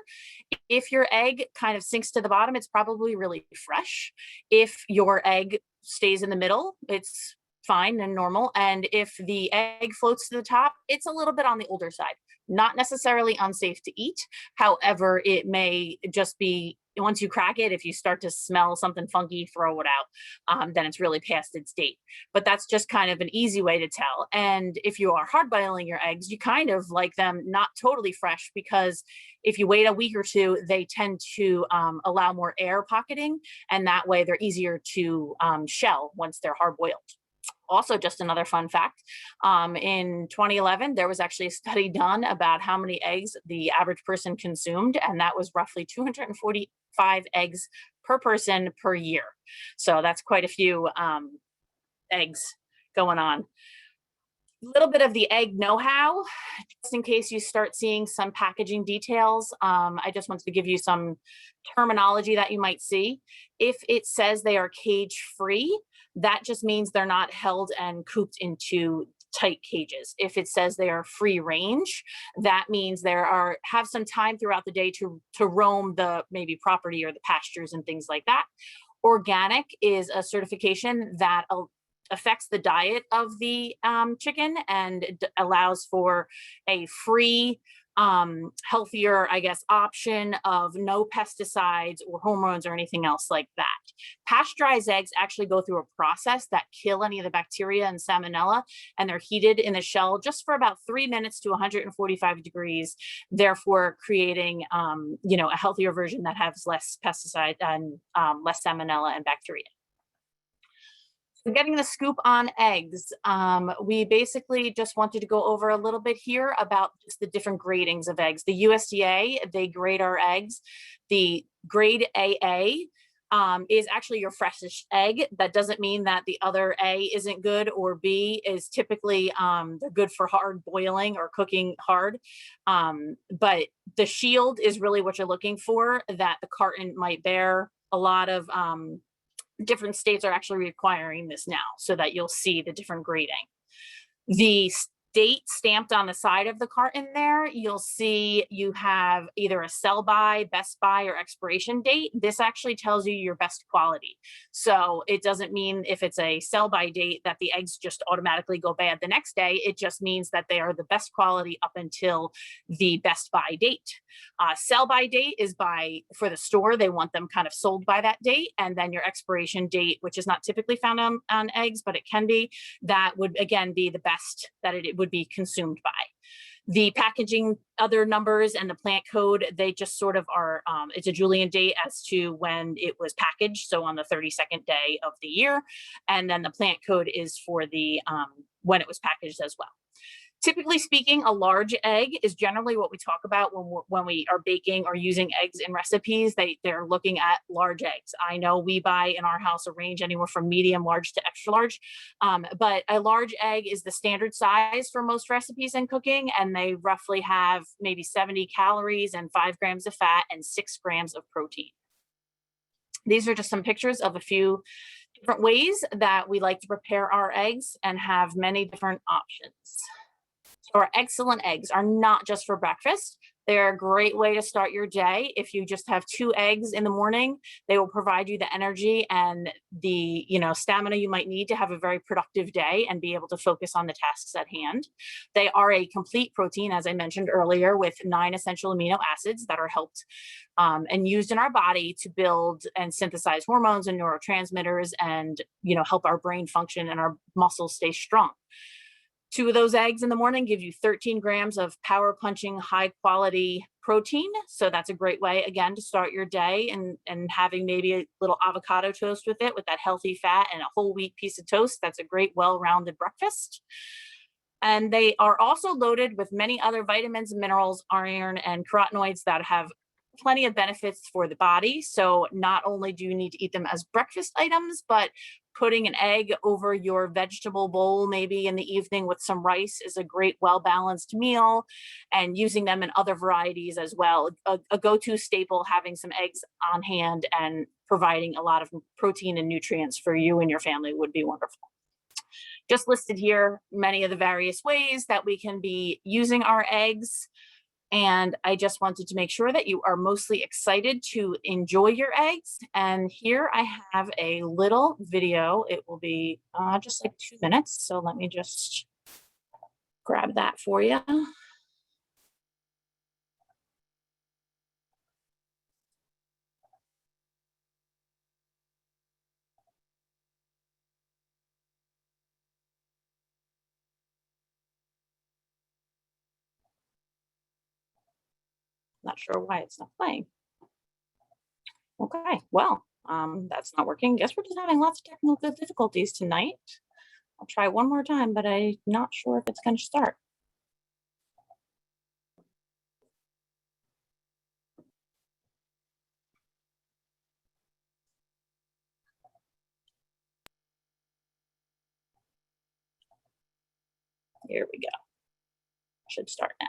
if your egg kind of sinks to the bottom, it's probably really fresh. If your egg stays in the middle, it's fine and normal. And if the egg floats to the top, it's a little bit on the older side. Not necessarily unsafe to eat. However, it may just be, once you crack it, if you start to smell something funky, throw it out, then it's really past its date. But that's just kind of an easy way to tell. And if you are hard boiling your eggs, you kind of like them not totally fresh, because if you wait a week or two, they tend to allow more air pocketing, and that way they're easier to shell once they're hard boiled. Also, just another fun fact, in 2011, there was actually a study done about how many eggs the average person consumed, and that was roughly 245 eggs per person per year. So that's quite a few eggs going on. A little bit of the egg know-how, just in case you start seeing some packaging details. I just wanted to give you some terminology that you might see. If it says they are cage-free, that just means they're not held and cooped into tight cages. If it says they are free range, that means have some time throughout the day to roam the maybe property or the pastures and things like that. Organic is a certification that affects the diet of the chicken and allows for a free, healthier, I guess, option of no pesticides or hormones or anything else like that. Pasteurized eggs actually go through a process that kill any of the bacteria and salmonella, and they're heated in the shell just for about 3 minutes to 145 degrees, therefore creating, a healthier version that has less pesticide and less salmonella and bacteria. Getting the scoop on eggs, we basically just wanted to go over a little bit here about just the different gradings of eggs. The USDA, they grade our eggs. The grade AA is actually your freshest egg. That doesn't mean that the other A isn't good, or B is typically they're good for hard boiling or cooking hard. But the shield is really what you're looking for, that the carton might bear. A lot of different states are actually requiring this now, so that you'll see the different grading. The date stamped on the side of the carton there, you'll see you have either a sell by, best by, or expiration date. This actually tells you your best quality. So it doesn't mean if it's a sell by date that the eggs just automatically go bad the next day. It just means that they are the best quality up until the best by date. Sell by date is for the store. They want them kind of sold by that date. And then your expiration date, which is not typically found on eggs, but it can be, that would again be the best that it would be consumed by. The packaging, other numbers, and the plant code, they just sort of are, it's a Julian date as to when it was packaged. So on the 32nd day of the year. And then the plant code is for the when it was packaged as well. Typically speaking, a large egg is generally what we talk about when we are baking or using eggs in recipes. They're looking at large eggs. I know we buy in our house a range anywhere from medium, large to extra large, but a large egg is the standard size for most recipes in cooking, and they roughly have maybe 70 calories and 5 grams of fat and 6 grams of protein. These are just some pictures of a few different ways that we like to prepare our eggs and have many different options. Our excellent eggs are not just for breakfast. They're a great way to start your day. If you just have 2 eggs in the morning, they will provide you the energy and the stamina you might need to have a very productive day and be able to focus on the tasks at hand. They are a complete protein, as I mentioned earlier, with 9 essential amino acids that are helped and used in our body to build and synthesize hormones and neurotransmitters and help our brain function and our muscles stay strong. 2 of those eggs in the morning give you 13 grams of power punching, high quality protein. So that's a great way, again, to start your day, and having maybe a little avocado toast with it, with that healthy fat, and a whole wheat piece of toast. That's a great, well-rounded breakfast. And they are also loaded with many other vitamins, minerals, iron, and carotenoids that have plenty of benefits for the body. So not only do you need to eat them as breakfast items, but putting an egg over your vegetable bowl, maybe in the evening with some rice, is a great, well-balanced meal, and using them in other varieties as well. A go-to staple, having some eggs on hand and providing a lot of protein and nutrients for you and your family would be wonderful. Just listed here, many of the various ways that we can be using our eggs. And I just wanted to make sure that you are mostly excited to enjoy your eggs. And here I have a little video. It will be just like 2 minutes. So let me just grab that for you. Not sure why it's not playing. Okay, well, that's not working. Guess we're just having lots of technical difficulties tonight. I'll try one more time, but I'm not sure if it's going to start. Here we go. Should start now.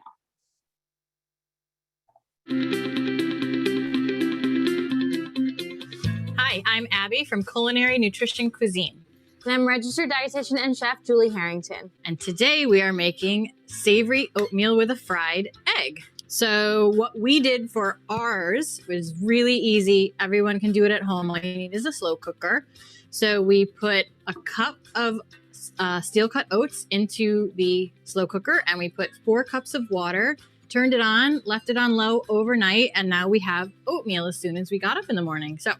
Hi, I'm Abby from Culinary Nutrition Cuisine. And I'm registered dietitian and chef Julie Harrington. And today we are making savory oatmeal with a fried egg. So what we did for ours was really easy. Everyone can do it at home. All you need is a slow cooker. So we put a cup of steel cut oats into the slow cooker, and we put 4 cups of water, turned it on, left it on low overnight, and now we have oatmeal as soon as we got up in the morning. So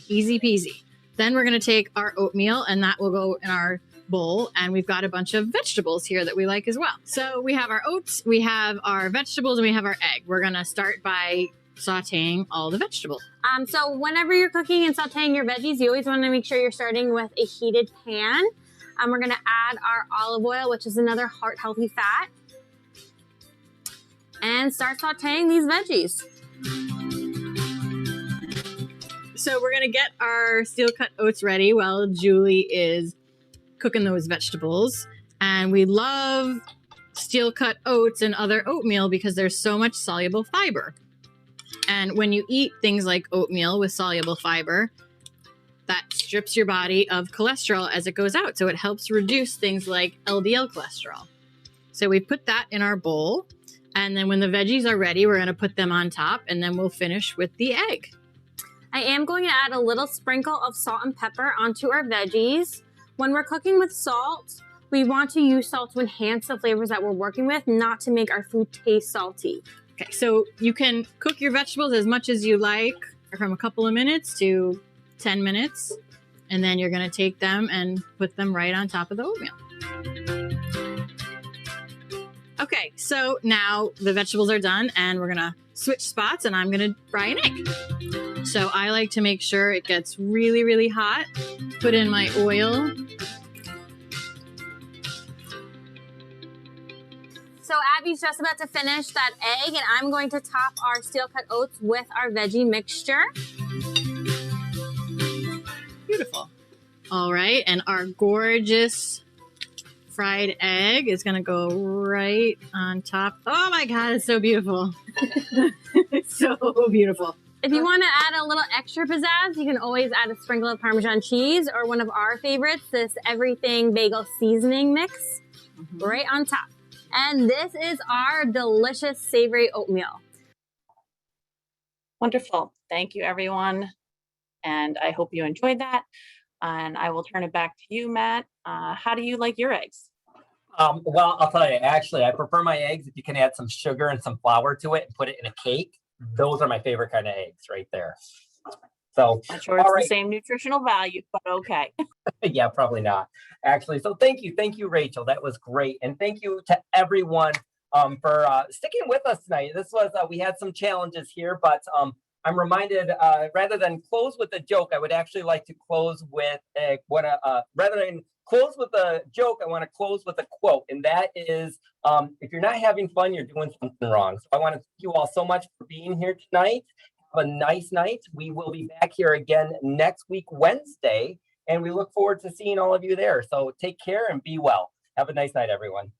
easy peasy. Then we're going to take our oatmeal, and that will go in our bowl, and we've got a bunch of vegetables here that we like as well. So we have our oats, we have our vegetables, and we have our egg. We're going to start by sauteing all the vegetables. So whenever you're cooking and sauteing your veggies, you always want to make sure you're starting with a heated pan. We're going to add our olive oil, which is another heart-healthy fat, and start sauteing these veggies. So we're going to get our steel cut oats ready while Julie is cooking those vegetables. And we love steel cut oats and other oatmeal because there's so much soluble fiber. And when you eat things like oatmeal with soluble fiber, that strips your body of cholesterol as it goes out. So it helps reduce things like LDL cholesterol. So we put that in our bowl. And then when the veggies are ready, we're going to put them on top, and then we'll finish with the egg. I am going to add a little sprinkle of salt and pepper onto our veggies. When we're cooking with salt, we want to use salt to enhance the flavors that we're working with, not to make our food taste salty. Okay, so you can cook your vegetables as much as you like, from a couple of minutes to 10 minutes, and then you're going to take them and put them right on top of the oatmeal. Okay, so now the vegetables are done, and we're going to switch spots, and I'm going to fry an egg. So I like to make sure it gets really, really hot. Put in my oil. So Abby's just about to finish that egg, and I'm going to top our steel cut oats with our veggie mixture. Beautiful. All right, and our gorgeous fried egg is gonna go right on top. Oh my God, it's so beautiful. It's so beautiful. If you want to add a little extra pizzazz, you can always add a sprinkle of Parmesan cheese or one of our favorites, this everything bagel seasoning mix, right on top. And this is our delicious savory oatmeal. Wonderful. Thank you, everyone. And I hope you enjoyed that. And I will turn it back to you, Matt. How do you like your eggs? Well, I'll tell you, actually, I prefer my eggs if you can add some sugar and some flour to it and put it in a cake. Those are my favorite kind of eggs right there. So, I'm sure it's the same nutritional value, but okay. Yeah, probably not, actually. So thank you, Rachel. That was great. And thank you to everyone for sticking with us tonight. This was, we had some challenges here, but I'm reminded, rather than close with a joke, I would actually like to close with rather than close with a joke, I want to close with a quote. And that is, if you're not having fun, you're doing something wrong. So I want to thank you all so much for being here tonight. Have a nice night. We will be back here again next week, Wednesday. And we look forward to seeing all of you there. So take care and be well. Have a nice night, everyone.